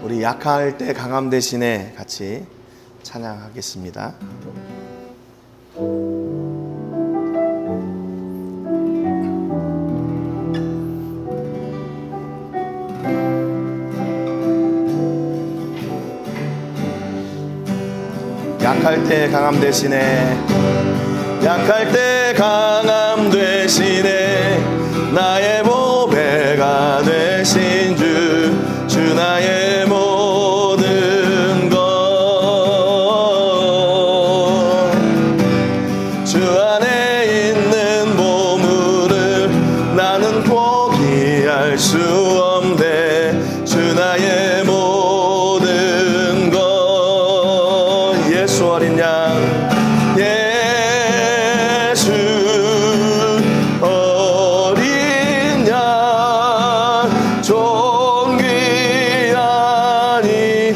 우리 약할 때 강함 대신에 같이 찬양하겠습니다. 약할 때 강함 대신에, 약할 때 강함 대신에 나의 보배가 되신 주 나의 모든 것, 주 안에 있는 보물을 나는 포기할 수 없네. 주 나의 모든 것, 예수 어린 양, 예수 어린 양, 존귀한 이름,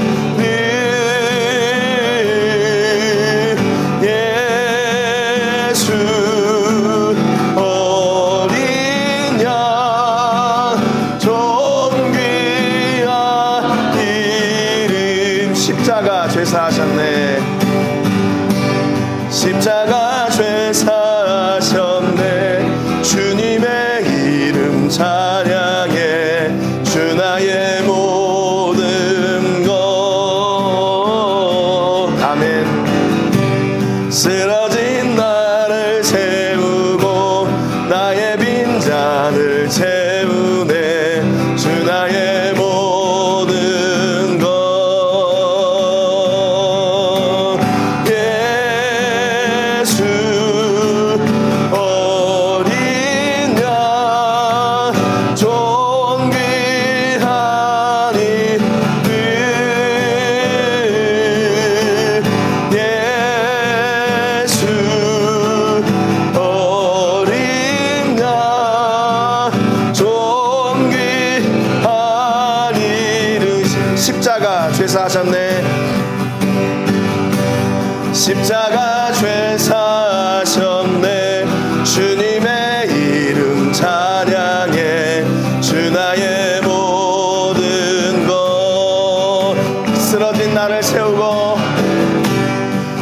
예수 어린 양, 존귀한 이름. 십자가 죄사하셨네. 십자가 죄사하셨네. 주님의 이름 찬양해. 주 나의 모든 것. 아멘. 쓰러진 나를 세우고 나의 빈잔을 채우네. 주 나의 모든 것. 예수 어린 양, 존귀한 이름, 예수 어린 양, 존귀한 이름. 십자가 죄사하셨네. 십자가 죄사하셨네. 주님의 이름 찬양해. 주 나의 모든 것. 쓰러진 나를 세우고,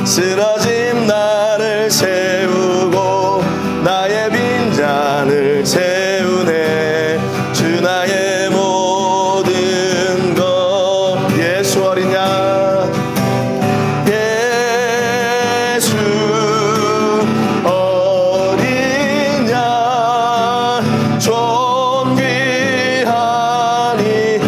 쓰러진 나를 세우고 나의 빈잔을 채우네. 주 나의 모든 것. 예수 어린 양, 예수 어린 양, 존귀한 이름,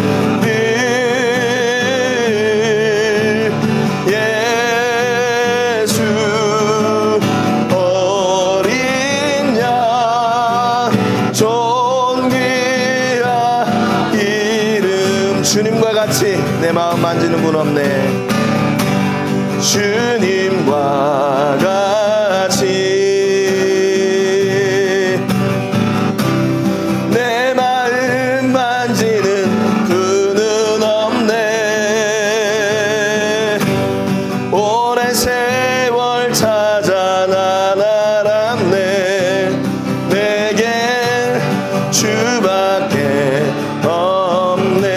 예수 어린 양, 존귀한 이름. 주님과 같이 내 마음 만지는 분 없네. 주님과 같이 내 마음 만지는 분은 없네. 오랜 세월 찾아 난 알았네. 내겐 주밖에 없네.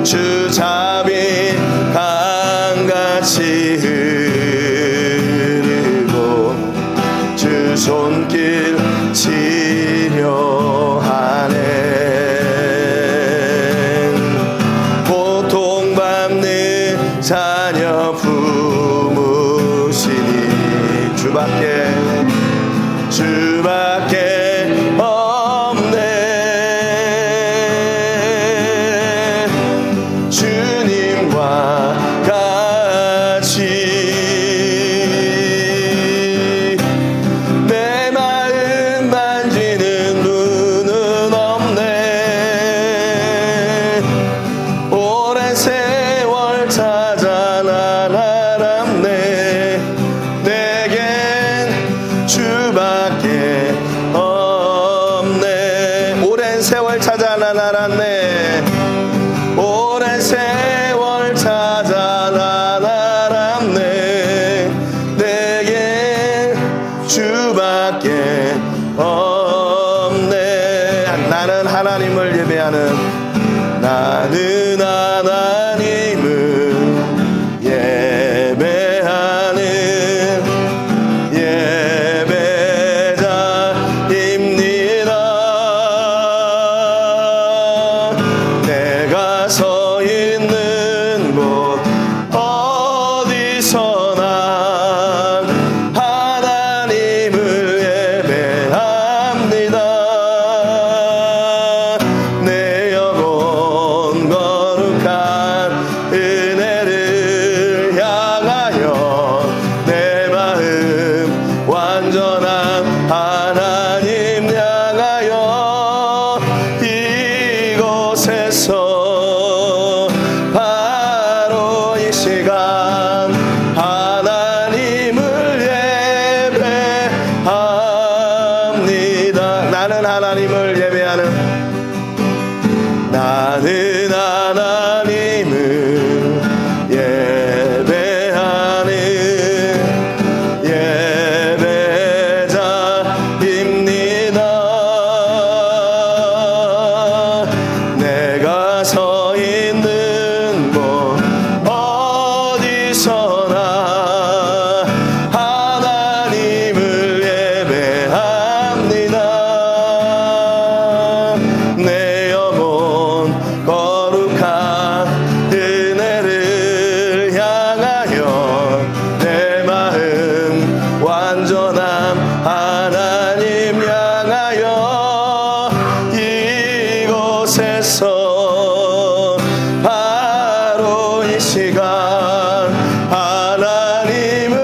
주잡이 강같이 흐르고 주 손길 치료하네. 고통받는 자녀 품으시니 주밖에 없네. 주님과 같이 내 마음 만지는 분은 없네. 오랜 세월 찾아 난 알았네. 내겐 주밖에 없네. 오랜 세월 찾아 난 알았네. 오랜 세월 찾아 난 알았네. 내겐 주밖에 없네. 나는 하나님을 예배하는 나는 하나님을 예배하는 예배자입니다. 내가 서 있는 곳 어디서나 하나님을 예배합니다. 내 영혼 거룩한 은혜를 향하여 내 마음 완전한 하나님 향하여 이곳에서 바로 이 시간 하나님을 예배합니다. 나는 하나님을 예배하는 나는 하나님을 예배하는 예배자입니다. 내가 서 있는 곳 어디서나 하나님을 예배합니다. 내 영혼 거룩한 은혜를 향하여 내 마음 완전한 하나님 향하여 이곳에서 바로 이 시간 하나님을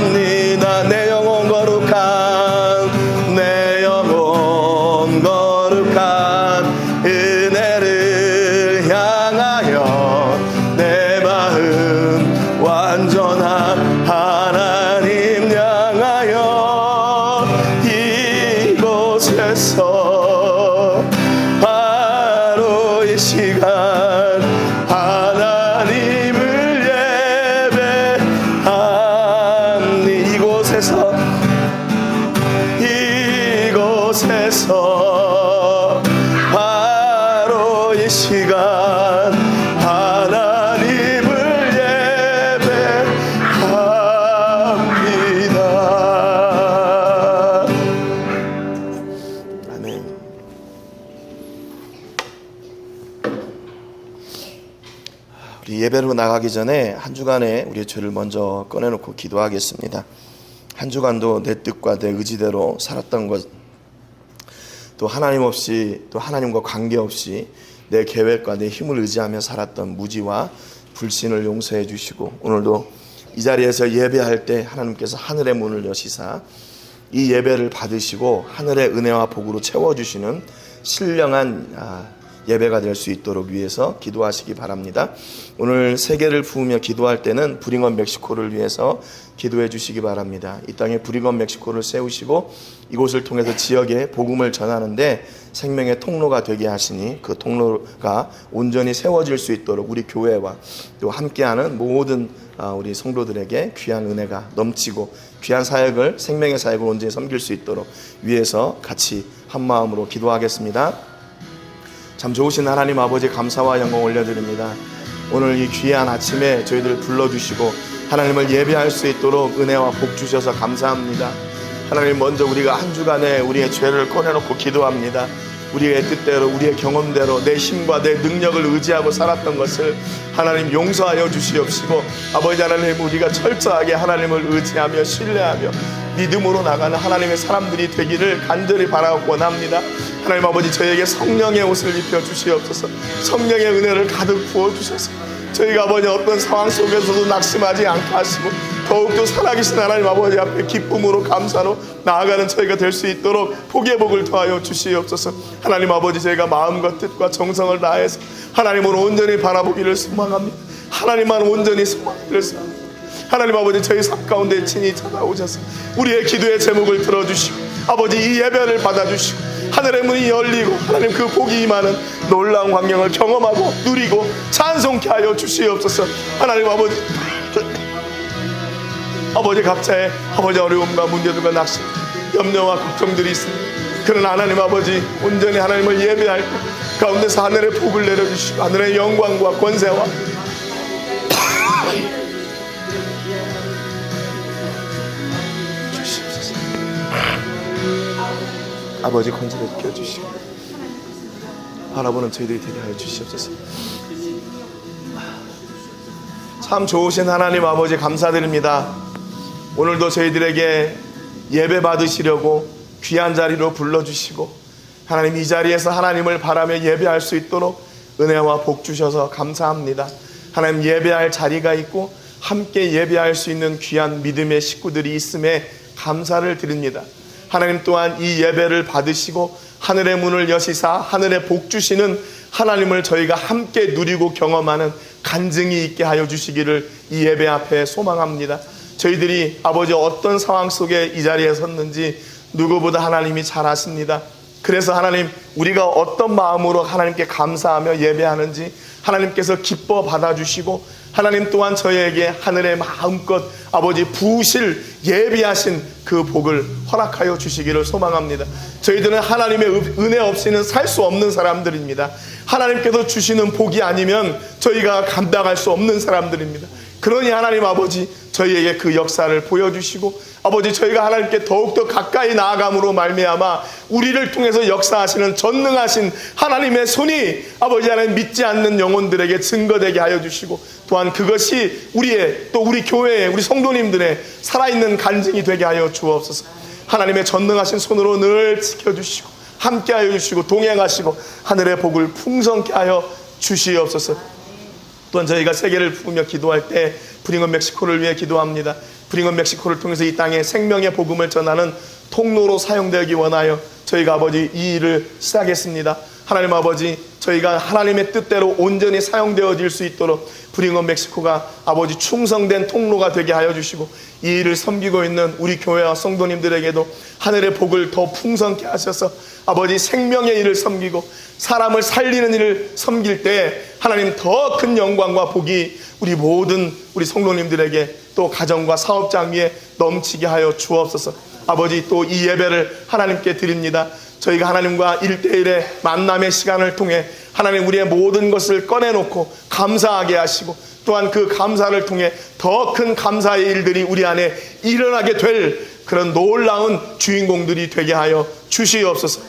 예배합니다. 내 영혼 거룩한 은혜를 향하여 내 마음 완전한 하나님 향하여 이곳에서 바로 이 시간 하나님을 예배합니다. 이곳에서 바로 이 시간 하나님을 예배합니다. 아멘. 우리 예배로 나가기 전에 한 주간의 우리의 죄를 먼저 꺼내놓고 기도하겠습니다. 한 주간도 내 뜻과 내 의지대로 살았던 것, 또 하나님 없이, 또 하나님과 관계없이 내 계획과 내 힘을 의지하며 살았던 무지와 불신을 용서해 주시고, 오늘도 이 자리에서 예배할 때 하나님께서 하늘의 문을 여시사 이 예배를 받으시고 하늘의 은혜와 복으로 채워주시는 신령한 예배가 될 수 있도록 위해서 기도하시기 바랍니다. 오늘 세계를 부으며 기도할 때는 브링업 멕시코를 위해서 기도해 주시기 바랍니다. 이 땅에 브링업 멕시코를 세우시고 이곳을 통해서 지역에 복음을 전하는데 생명의 통로가 되게 하시니 그 통로가 온전히 세워질 수 있도록 우리 교회와 또 함께하는 모든 우리 성도들에게 귀한 은혜가 넘치고 귀한 사역을, 생명의 사역을 온전히 섬길 수 있도록 위해서 같이 한 마음으로 기도하겠습니다. 참 좋으신 하나님 아버지, 감사와 영광 올려드립니다. 오늘 이 귀한 아침에 저희들을 불러주시고 하나님을 예배할 수 있도록 은혜와 복 주셔서 감사합니다. 하나님, 먼저 우리가 한 주간에 우리의 죄를 꺼내놓고 기도합니다. 우리의 뜻대로, 우리의 경험대로 내 힘과 내 능력을 의지하고 살았던 것을 하나님 용서하여 주시옵시고, 아버지 하나님, 우리가 철저하게 하나님을 의지하며 신뢰하며 믿음으로 나가는 하나님의 사람들이 되기를 간절히 바라고 원합니다. 하나님 아버지, 저에게 성령의 옷을 입혀 주시옵소서. 성령의 은혜를 가득 부어 주셔서 저희가 아버지 어떤 상황 속에서도 낙심하지 않게 하시고 더욱더 살아계신 하나님 아버지 앞에 기쁨으로 감사로 나아가는 저희가 될 수 있도록 복의 복을 더하여 주시옵소서. 하나님 아버지, 저희가 마음과 뜻과 정성을 다해서 하나님을 온전히 바라보기를 소망합니다. 하나님만 온전히 소망하기를 소망합니다. 하나님 아버지, 저희 삶 가운데 친히 찾아오셔서 우리의 기도의 제목을 들어주시고 아버지 이 예배를 받아주시고 하늘의 문이 열리고 하나님 그 복이 임하는 놀라운 광경을 경험하고 누리고 찬송케 하여 주시옵소서. 하나님 아버지, 아버지 각자의 아버지 어려움과 문제들과 낙심, 염려와 걱정들이 있습니다. 그러나 하나님 아버지 온전히 하나님을 예배할 때 가운데서 하늘의 복을 내려주시고 하늘의 영광과 권세와 주시옵소서. 아버지 권세를 껴주시고 바라보는 저희들이 되게 하여 주시옵소서. 참 좋으신 하나님 아버지 감사드립니다. 오늘도 저희들에게 예배 받으시려고 귀한 자리로 불러주시고 하나님 이 자리에서 하나님을 바라며 예배할 수 있도록 은혜와 복 주셔서 감사합니다. 하나님 예배할 자리가 있고 함께 예배할 수 있는 귀한 믿음의 식구들이 있음에 감사를 드립니다. 하나님 또한 이 예배를 받으시고 하늘의 문을 여시사 하늘의 복 주시는 하나님을 저희가 함께 누리고 경험하는 간증이 있게 하여 주시기를 이 예배 앞에 소망합니다. 저희들이 아버지 어떤 상황 속에 이 자리에 섰는지 누구보다 하나님이 잘 아십니다. 그래서 하나님 우리가 어떤 마음으로 하나님께 감사하며 예배하는지 하나님께서 기뻐 받아주시고 하나님 또한 저희에게 하늘의 마음껏 아버지 부으실 예비하신 그 복을 허락하여 주시기를 소망합니다. 저희들은 하나님의 은혜 없이는 살 수 없는 사람들입니다. 하나님께서 주시는 복이 아니면 저희가 감당할 수 없는 사람들입니다. 그러니 하나님 아버지 저희에게 그 역사를 보여주시고 아버지 저희가 하나님께 더욱더 가까이 나아감으로 말미암아 우리를 통해서 역사하시는 전능하신 하나님의 손이 아버지 하나님 믿지 않는 영혼들에게 증거되게 하여 주시고 또한 그것이 우리의 또 우리 교회의 우리 성도님들의 살아있는 간증이 되게 하여 주옵소서. 하나님의 전능하신 손으로 늘 지켜주시고 함께하여 주시고 동행하시고 하늘의 복을 풍성케 하여 주시옵소서. 또한 저희가 세계를 부으며 기도할 때 브링업 멕시코를 위해 기도합니다. 브링업 멕시코를 통해서 이 땅에 생명의 복음을 전하는 통로로 사용되기 원하여 저희가 아버지 이 일을 시작했습니다. 하나님 아버지 저희가 하나님의 뜻대로 온전히 사용되어질 수 있도록 브링업 멕시코가 아버지 충성된 통로가 되게 하여 주시고 이 일을 섬기고 있는 우리 교회와 성도님들에게도 하늘의 복을 더 풍성케 하셔서 아버지 생명의 일을 섬기고 사람을 살리는 일을 섬길 때 하나님 더 큰 영광과 복이 우리 모든 우리 성도님들에게 또 가정과 사업장 위에 넘치게 하여 주옵소서. 아버지 또 이 예배를 하나님께 드립니다. 저희가 하나님과 1대1의 만남의 시간을 통해 하나님 우리의 모든 것을 꺼내놓고 감사하게 하시고 또한 그 감사를 통해 더 큰 감사의 일들이 우리 안에 일어나게 될 그런 놀라운 주인공들이 되게 하여 주시옵소서.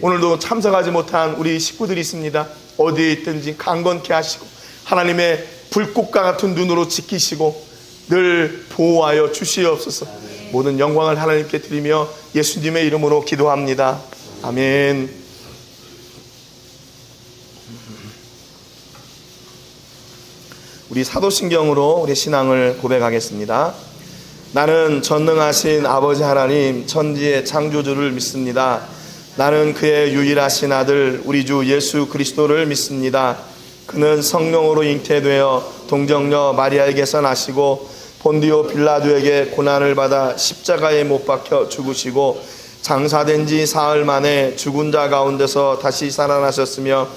오늘도 참석하지 못한 우리 식구들이 있습니다. 어디에 있든지 강건케 하시고 하나님의 불꽃과 같은 눈으로 지키시고 늘 보호하여 주시옵소서. 모든 영광을 하나님께 드리며 예수님의 이름으로 기도합니다. 아멘. 우리 사도신경으로 우리 신앙을 고백하겠습니다. 나는 전능하신 아버지 하나님 천지의 창조주를 믿습니다. 나는 그의 유일하신 아들 우리 주 예수 그리스도를 믿습니다. 그는 성령으로 잉태되어 동정녀 마리아에게서 나시고 본디오 빌라도에게 고난을 받아 십자가에 못 박혀 죽으시고 장사된 지 사흘 만에 죽은 자 가운데서 다시 살아나셨으며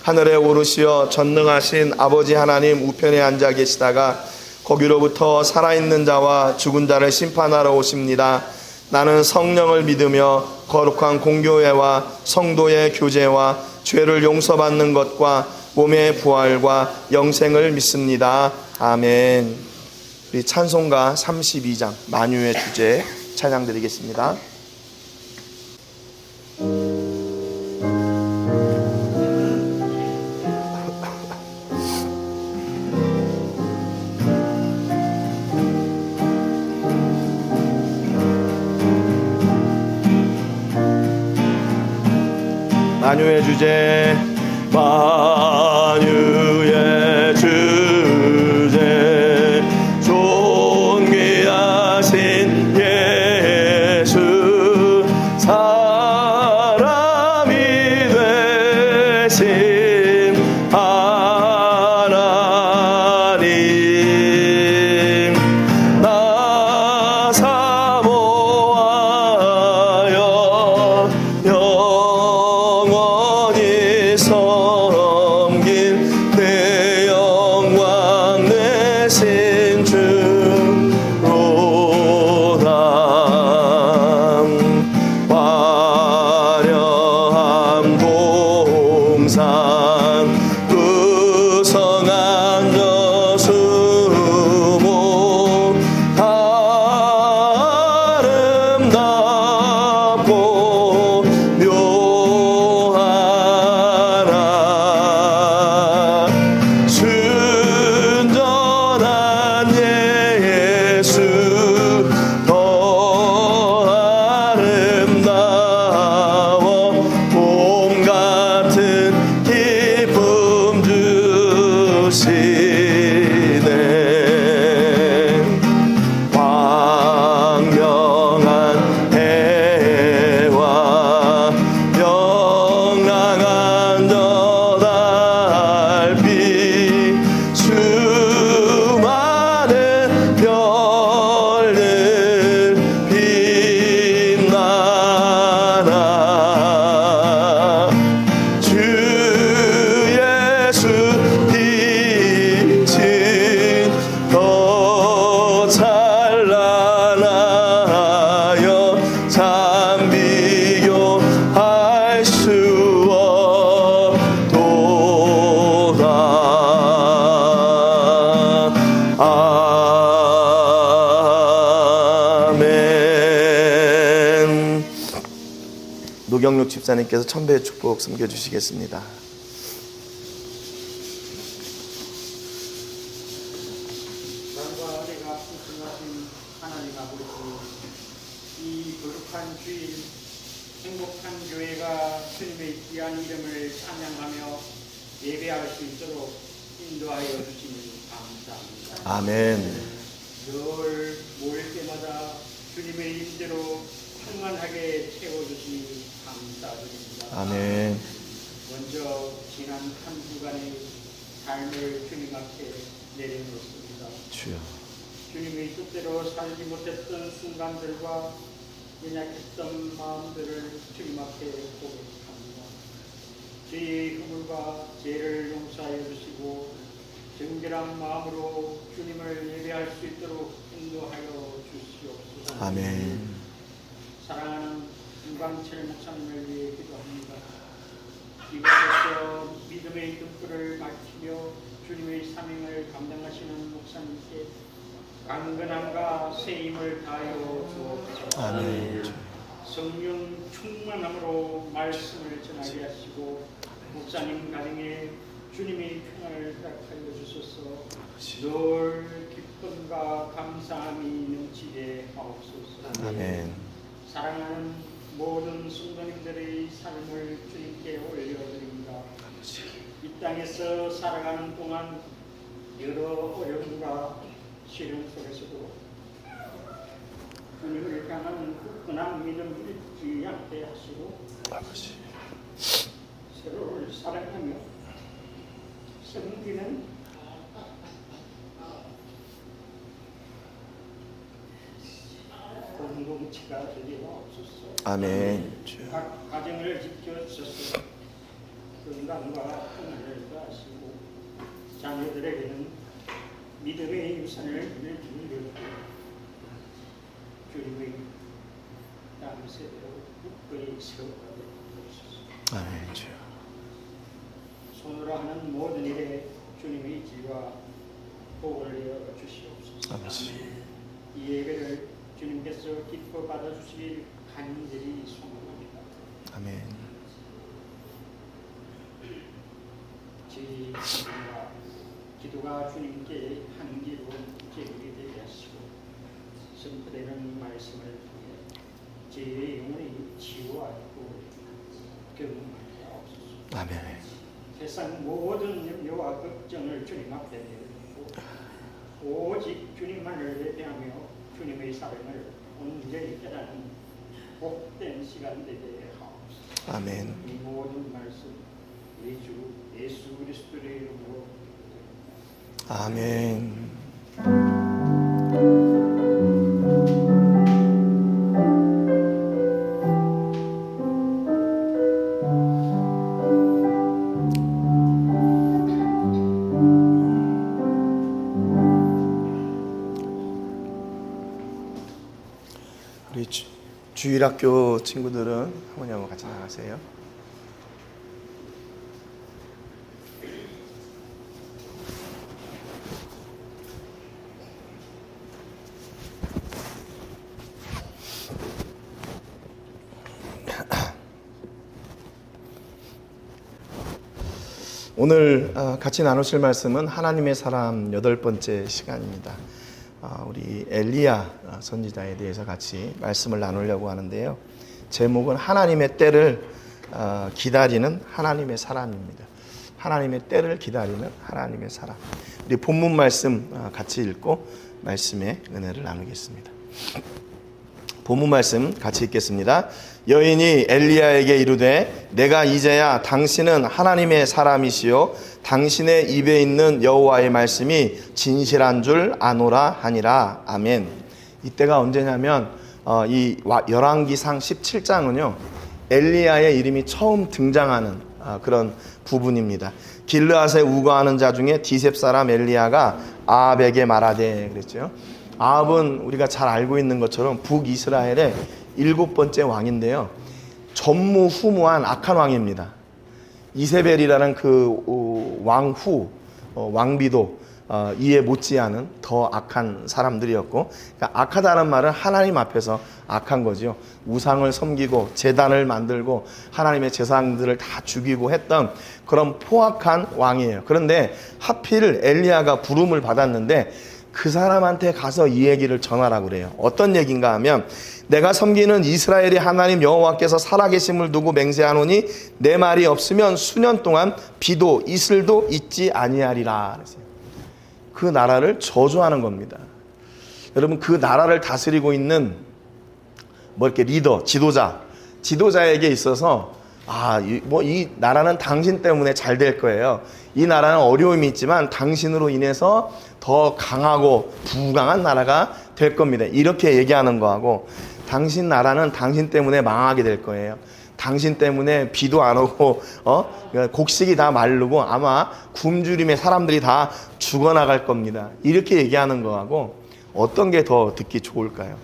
하늘에 오르시어 전능하신 아버지 하나님 우편에 앉아 계시다가 거기로부터 살아있는 자와 죽은 자를 심판하러 오십니다. 나는 성령을 믿으며 거룩한 공교회와 성도의 교제와 죄를 용서받는 것과 몸의 부활과 영생을 믿습니다. 아멘. 우리 찬송가 32장 만유의 주제 찬양 드리겠습니다. 만유의 주제 만유의 주제 존귀하신 예수 사람이 되신 하나님 나 사모하여 영원히 섬길 내 노경록 집사님께서 천배의 축복 섬겨주시겠습니다. 사랑과 내가 풍성하신 하나님 아버지, 이 거룩한 주일 행복한 교회가 주님의 귀한 이름을 찬양하며 예배할 수 있도록 인도하여 주시니 감사합니다. 아멘. 늘 모일 때마다 주님의 임재로 충만하게 채워주시니 감사드립니다. 아멘. 먼저 지난 한 주간의 삶을 주님 앞에 내려놓습니다. 주여. 주님의 뜻대로 살지 못했던 순간들과 연약했던 마음들을 주님 앞에 고백합니다. 죄의 허물과 죄를 용서하여 주시고 정결한 마음으로 주님을 예배할 수 있도록 인도하여 주시옵소서. 아멘. 사랑하는 김광철 목사님을 위해 기도합니다. 이곳에서 믿음의 등불을 밝히며 주님의 사명을 감당하시는 목사님께 강건함과 세임을 다하여 주옵소서. 아멘. 성령 충만함으로 말씀을 전하게 하시고 목사님 가정에 주님의 평안을 허락하여 주소서. 늘 기쁨과 감사함이 넘치게 하옵소서. 아멘. 사랑하는 모든 성도님들의 삶을 주님께 올려드립니다. 이 땅에서 살아가는 동안 여러 어려움과 시련 속에서도 주님을 향한 굳건한 믿음을 잊지 않게 하시고 서로를 사랑하며 섬기는 공동체가 되게 하옵소서. 아멘. 각 가정을 지켜주셔서 건강과 평안을 더하시고 자녀들에게는 믿음의 유산을 물려주고 주님의 다음 세대로 굳건히 세워가게 하옵소서. 아멘. 주여. 손으로 하는 모든 일에 주님의 지와 복을 내어 주시옵소서. 아멘. 이 예배를 주님께서 기뻐 받아주시길 간절히 소망합니다. 아멘. 제 기도가 주님께 향기로운 제물이 되게 하시고 선포되는 말씀을 통해 제 영혼이 치유하고 경험하게 하옵소서. 아멘. 세상 모든 염려와 걱정을 주님 앞에 내려놓고 오직 주님만을 예배하며 주님의 사랑을 온전히 깨닫는 복된 시간 되게 하옵소서. 아멘. 이 모든 말씀 우리 주 예수 그리스도의 이름으로 아멘. 우리 주일학교 친구들은 할머니하고 같이 나가세요. 오늘 같이 나누실 말씀은 하나님의 사람 8번째 시간입니다. 우리 엘리야 선지자에 대해서 같이 말씀을 나누려고 하는데요. 제목은 하나님의 때를 기다리는 하나님의 사람입니다. 하나님의 때를 기다리는 하나님의 사람. 우리 본문 말씀 같이 읽고 말씀의 은혜를 나누겠습니다. 본문 말씀 같이 읽겠습니다. 여인이 엘리야에게 이르되 내가 이제야 당신은 하나님의 사람이시요 당신의 입에 있는 여호와의 말씀이 진실한 줄 아노라 하니라. 아멘. 이때가 언제냐면 이 열왕기상 17장은요 엘리야의 이름이 처음 등장하는 그런 부분입니다. 길르앗에 우거하는 자 중에 디셉 사람 엘리야가 아합에게 말하되 그랬죠. 아합은 우리가 잘 알고 있는 것처럼 북이스라엘의 7번째 왕인데요. 전무후무한 악한 왕입니다. 이세벨이라는 그 왕후 왕비도 이에 못지않은 더 악한 사람들이었고, 그러니까 악하다는 말은 하나님 앞에서 악한 거죠. 우상을 섬기고 제단을 만들고 하나님의 제사장들을 다 죽이고 했던 그런 포악한 왕이에요. 그런데 하필 엘리야가 부름을 받았는데 그 사람한테 가서 이 얘기를 전하라고 그래요. 어떤 얘기인가 하면, 내가 섬기는 이스라엘의 하나님 여호와께서 살아계심을 두고 맹세하노니 내 말이 없으면 수년 동안 비도 이슬도 있지 아니하리라. 그 나라를 저주하는 겁니다. 여러분, 그 나라를 다스리고 있는 이렇게 리더, 지도자에게 있어서 이 나라는 당신 때문에 잘 될 거예요. 이 나라는 어려움이 있지만 당신으로 인해서 더 강하고 부강한 나라가 될 겁니다. 이렇게 얘기하는 거하고, 당신 나라는 당신 때문에 망하게 될 거예요. 당신 때문에 비도 안 오고 곡식이 다 마르고 아마 굶주림에 사람들이 다 죽어나갈 겁니다. 이렇게 얘기하는 거하고 어떤 게 더 듣기 좋을까요?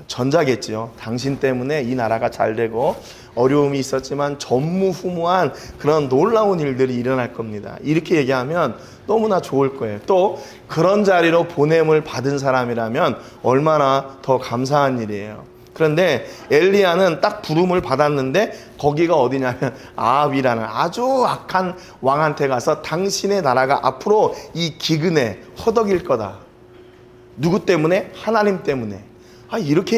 전자겠지요. 당신 때문에 이 나라가 잘 되고 어려움이 있었지만 전무후무한 그런 놀라운 일들이 일어날 겁니다. 이렇게 얘기하면 너무나 좋을 거예요. 또 그런 자리로 보냄을 받은 사람이라면 얼마나 더 감사한 일이에요. 그런데 엘리야는 딱 부름을 받았는데 거기가 어디냐면 아합이라는 아주 악한 왕한테 가서 당신의 나라가 앞으로 이 기근에 허덕일 거다. 누구 때문에? 하나님 때문에. 이렇게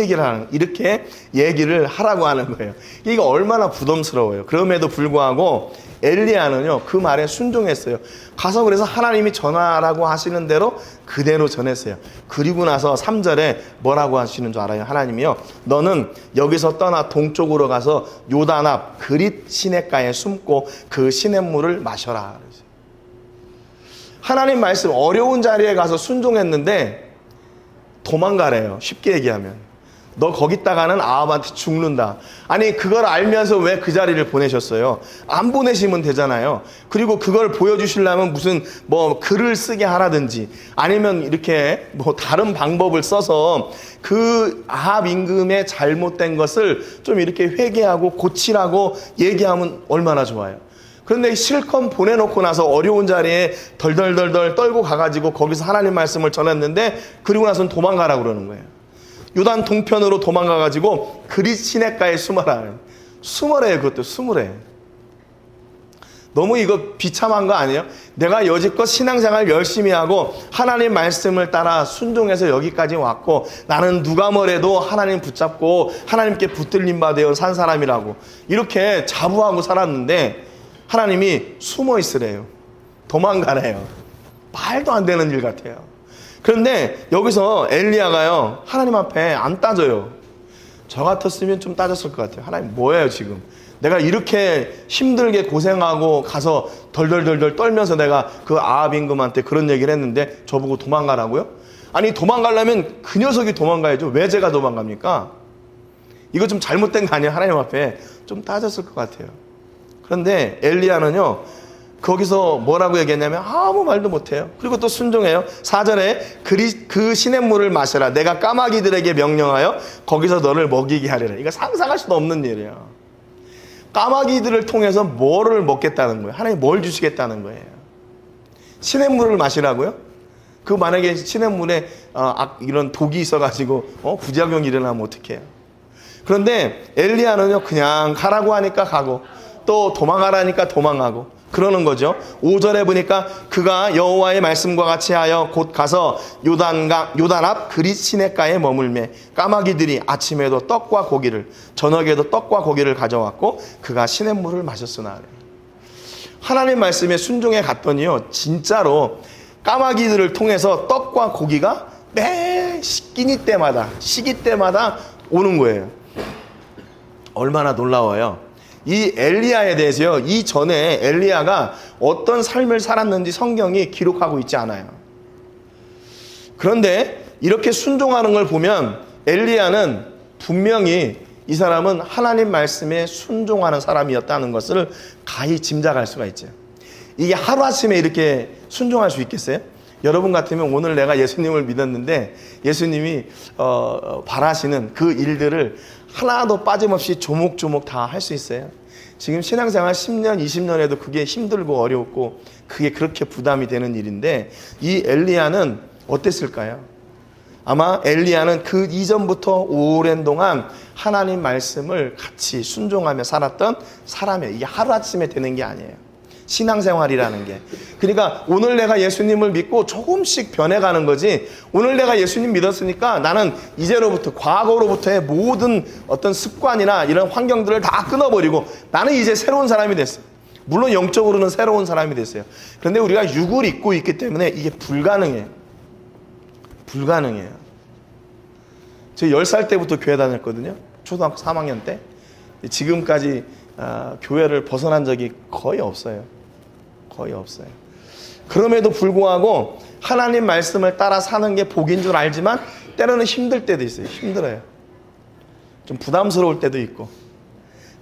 얘기를 하라고 하는 거예요. 이게 얼마나 부담스러워요. 그럼에도 불구하고 엘리야는요, 그 말에 순종했어요. 가서 그래서 하나님이 전하라고 하시는 대로 그대로 전했어요. 그리고 나서 3절에 뭐라고 하시는 줄 알아요? 하나님이요, 너는 여기서 떠나 동쪽으로 가서 요단 앞 그릿 시냇가에 숨고 그 시냇물을 마셔라. 하나님 말씀, 어려운 자리에 가서 순종했는데 도망가래요. 쉽게 얘기하면 너 거기다가는 아합한테 죽는다. 아니, 그걸 알면서 왜 그 자리를 보내셨어요? 안 보내시면 되잖아요. 그리고 그걸 보여주시려면 무슨 글을 쓰게 하라든지 아니면 이렇게 다른 방법을 써서 그 아합 임금의 잘못된 것을 좀 이렇게 회개하고 고치라고 얘기하면 얼마나 좋아요. 그런데 실컷 보내놓고 나서 어려운 자리에 덜덜덜덜 떨고 가가지고 거기서 하나님 말씀을 전했는데 그리고 나서는 도망가라고 그러는 거예요. 요단 동편으로 도망가가지고 그릿 시냇가에 숨어라. 숨으래요. 그것도 숨으래. 너무 이거 비참한 거 아니에요? 내가 여지껏 신앙생활 열심히 하고 하나님 말씀을 따라 순종해서 여기까지 왔고 나는 누가 뭐래도 하나님 붙잡고 하나님께 붙들림 받아 산 사람이라고 이렇게 자부하고 살았는데 하나님이 숨어 있으래요. 도망가래요. 말도 안 되는 일 같아요. 그런데 여기서 엘리야가요, 하나님 앞에 안 따져요. 저 같았으면 좀 따졌을 것 같아요. 하나님 뭐예요 지금? 내가 이렇게 힘들게 고생하고 가서 덜덜덜덜 떨면서 내가 그 아합 임금한테 그런 얘기를 했는데 저보고 도망가라고요? 아니, 도망가려면 그 녀석이 도망가야죠. 왜 제가 도망갑니까? 이거 좀 잘못된 거 아니에요? 하나님 앞에 좀 따졌을 것 같아요. 그런데 엘리야는요, 거기서 뭐라고 얘기했냐면 아무 말도 못해요. 그리고 또 순종해요. 4절에 그 시냇물을 마셔라. 내가 까마귀들에게 명령하여 거기서 너를 먹이게 하리라. 이거 상상할 수도 없는 일이에요. 까마귀들을 통해서 뭐를 먹겠다는 거예요? 하나님 뭘 주시겠다는 거예요? 시냇물을 마시라고요? 그 만약에 시냇물에 이런 독이 있어가지고 부작용이 일어나면 어떡해요? 그런데 엘리야는요, 그냥 가라고 하니까 가고 또 도망가라니까 도망가고 그러는 거죠. 5절에 보니까 그가 여호와의 말씀과 같이 하여 곧 가서 요단 앞 그릿 시냇가에 머물매 까마귀들이 아침에도 떡과 고기를 저녁에도 떡과 고기를 가져왔고 그가 시냇물을 마셨으나. 하나님 말씀에 순종해 갔더니요, 진짜로 까마귀들을 통해서 떡과 고기가 매 시기 때마다 오는 거예요. 얼마나 놀라워요. 이 엘리야에 대해서요, 이 전에 엘리야가 어떤 삶을 살았는지 성경이 기록하고 있지 않아요. 그런데 이렇게 순종하는 걸 보면 엘리야는 분명히 이 사람은 하나님 말씀에 순종하는 사람이었다는 것을 가히 짐작할 수가 있죠. 이게 하루아침에 이렇게 순종할 수 있겠어요? 여러분 같으면 오늘 내가 예수님을 믿었는데 예수님이 바라시는 그 일들을 하나도 빠짐없이 조목조목 다 할 수 있어요? 지금 신앙생활 10년, 20년 해도 그게 힘들고 어렵고 그게 그렇게 부담이 되는 일인데 이 엘리야는 어땠을까요? 아마 엘리야는 그 이전부터 오랜 동안 하나님 말씀을 같이 순종하며 살았던 사람이에요. 이게 하루아침에 되는 게 아니에요. 신앙생활이라는 게. 그러니까 오늘 내가 예수님을 믿고 조금씩 변해가는 거지, 오늘 내가 예수님 믿었으니까 나는 이제로부터 과거로부터의 모든 어떤 습관이나 이런 환경들을 다 끊어버리고 나는 이제 새로운 사람이 됐어요. 물론 영적으로는 새로운 사람이 됐어요. 그런데 우리가 육을 입고 있기 때문에 이게 불가능해요. 불가능해요. 저 10살 때부터 교회 다녔거든요. 초등학교 3학년 때. 지금까지 교회를 벗어난 적이 거의 없어요. 거의 없어요. 그럼에도 불구하고 하나님 말씀을 따라 사는 게 복인 줄 알지만 때로는 힘들 때도 있어요. 힘들어요. 좀 부담스러울 때도 있고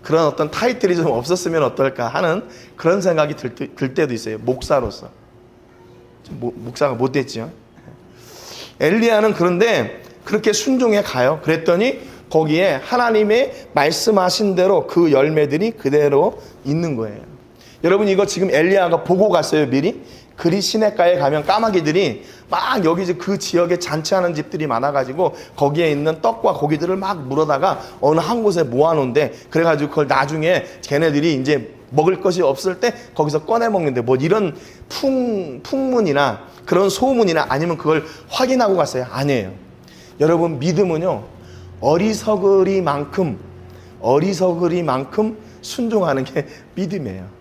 그런 어떤 타이틀이 좀 없었으면 어떨까 하는 그런 생각이 들 때도 있어요. 목사로서. 목사가 못 됐죠. 엘리야는 그런데 그렇게 순종해 가요. 그랬더니 거기에 하나님의 말씀하신 대로 그 열매들이 그대로 있는 거예요. 여러분 이거 지금 엘리야가 보고 갔어요. 미리. 그리 시냇가에 가면 까마귀들이 막 여기 그 지역에 잔치하는 집들이 많아가지고 거기에 있는 떡과 고기들을 막 물어다가 어느 한 곳에 모아놓은데, 그래가지고 그걸 나중에 걔네들이 이제 먹을 것이 없을 때 거기서 꺼내 먹는데 뭐 이런 풍문이나 그런 소문이나 아니면 그걸 확인하고 갔어요? 아니에요. 여러분 믿음은요 어리석으리만큼 순종하는 게 믿음이에요.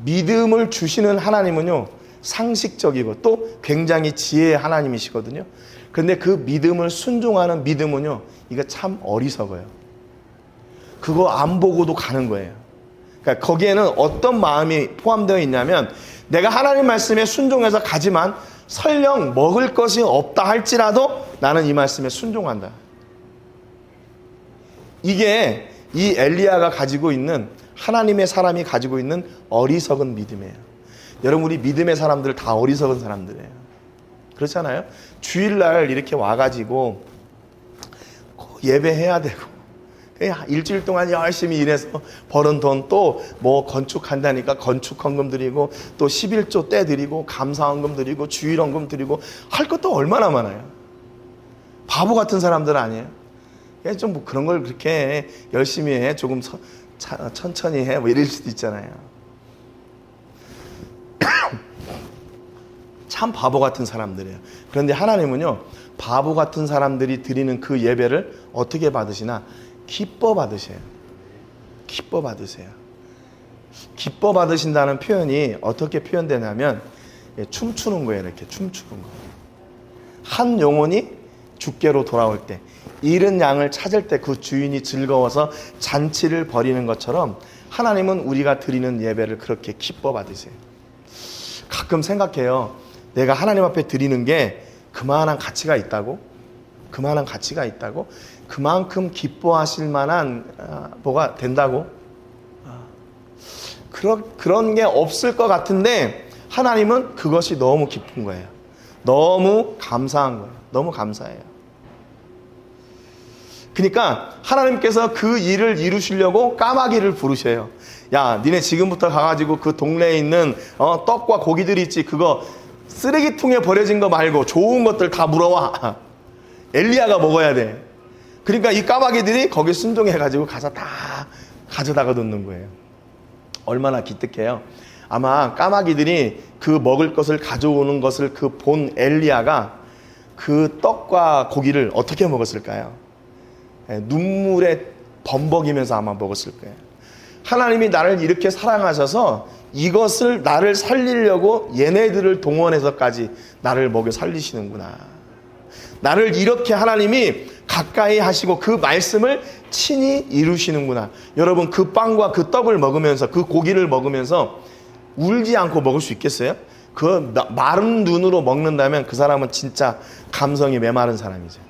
믿음을 주시는 하나님은요 상식적이고 또 굉장히 지혜의 하나님이시거든요. 그런데 그 믿음을 순종하는 믿음은요 이거 참 어리석어요. 그거 안 보고도 가는 거예요. 그러니까 거기에는 어떤 마음이 포함되어 있냐면, 내가 하나님 말씀에 순종해서 가지만 설령 먹을 것이 없다 할지라도 나는 이 말씀에 순종한다. 이게 이 엘리야가 가지고 있는, 하나님의 사람이 가지고 있는 어리석은 믿음이에요. 여러분 우리 믿음의 사람들 다 어리석은 사람들이에요. 그렇잖아요. 주일날 이렇게 와가지고 예배해야 되고 일주일 동안 열심히 일해서 버는 돈 또 뭐 건축한다니까 건축 헌금 드리고 또 11조 떼 드리고 감사 헌금 드리고 주일 헌금 드리고 할 것도 얼마나 많아요. 바보 같은 사람들 아니에요? 좀 뭐 그런 걸 그렇게 열심히 해, 조금 천천히 해, 뭐 이럴 수도 있잖아요. 참 바보 같은 사람들이에요. 그런데 하나님은요 바보 같은 사람들이 드리는 그 예배를 어떻게 받으시나? 기뻐 받으세요. 기뻐 받으세요. 기뻐 받으신다는 표현이 어떻게 표현되냐면 춤추는 거예요. 이렇게 춤추는 거. 한 영혼이 주께로 돌아올 때, 잃은 양을 찾을 때 그 주인이 즐거워서 잔치를 벌이는 것처럼 하나님은 우리가 드리는 예배를 그렇게 기뻐 받으세요. 가끔 생각해요. 내가 하나님 앞에 드리는 게 그만한 가치가 있다고? 그만한 가치가 있다고? 그만큼 기뻐하실 만한 뭐가 된다고? 그런 게 없을 것 같은데 하나님은 그것이 너무 기쁜 거예요. 너무 감사한 거예요. 너무 감사해요. 그러니까 하나님께서 그 일을 이루시려고 까마귀를 부르셔요. 야, 니네 지금부터 가가지고 그 동네에 있는 떡과 고기들 있지, 그거 쓰레기통에 버려진 거 말고 좋은 것들 다 물어와. 엘리야가 먹어야 돼. 그러니까 이 까마귀들이 거기 순종해가지고 가서 다 가져다가 놓는 거예요. 얼마나 기특해요. 아마 까마귀들이 그 먹을 것을 가져오는 것을 그 본 엘리야가 그 떡과 고기를 어떻게 먹었을까요? 눈물에 범벅이면서 아마 먹었을 거예요. 하나님이 나를 이렇게 사랑하셔서 이것을 나를 살리려고 얘네들을 동원해서까지 나를 먹여 살리시는구나. 나를 이렇게 하나님이 가까이 하시고 그 말씀을 친히 이루시는구나. 여러분 그 빵과 그 떡을 먹으면서 그 고기를 먹으면서 울지 않고 먹을 수 있겠어요? 그 마른 눈으로 먹는다면 그 사람은 진짜 감성이 메마른 사람이죠.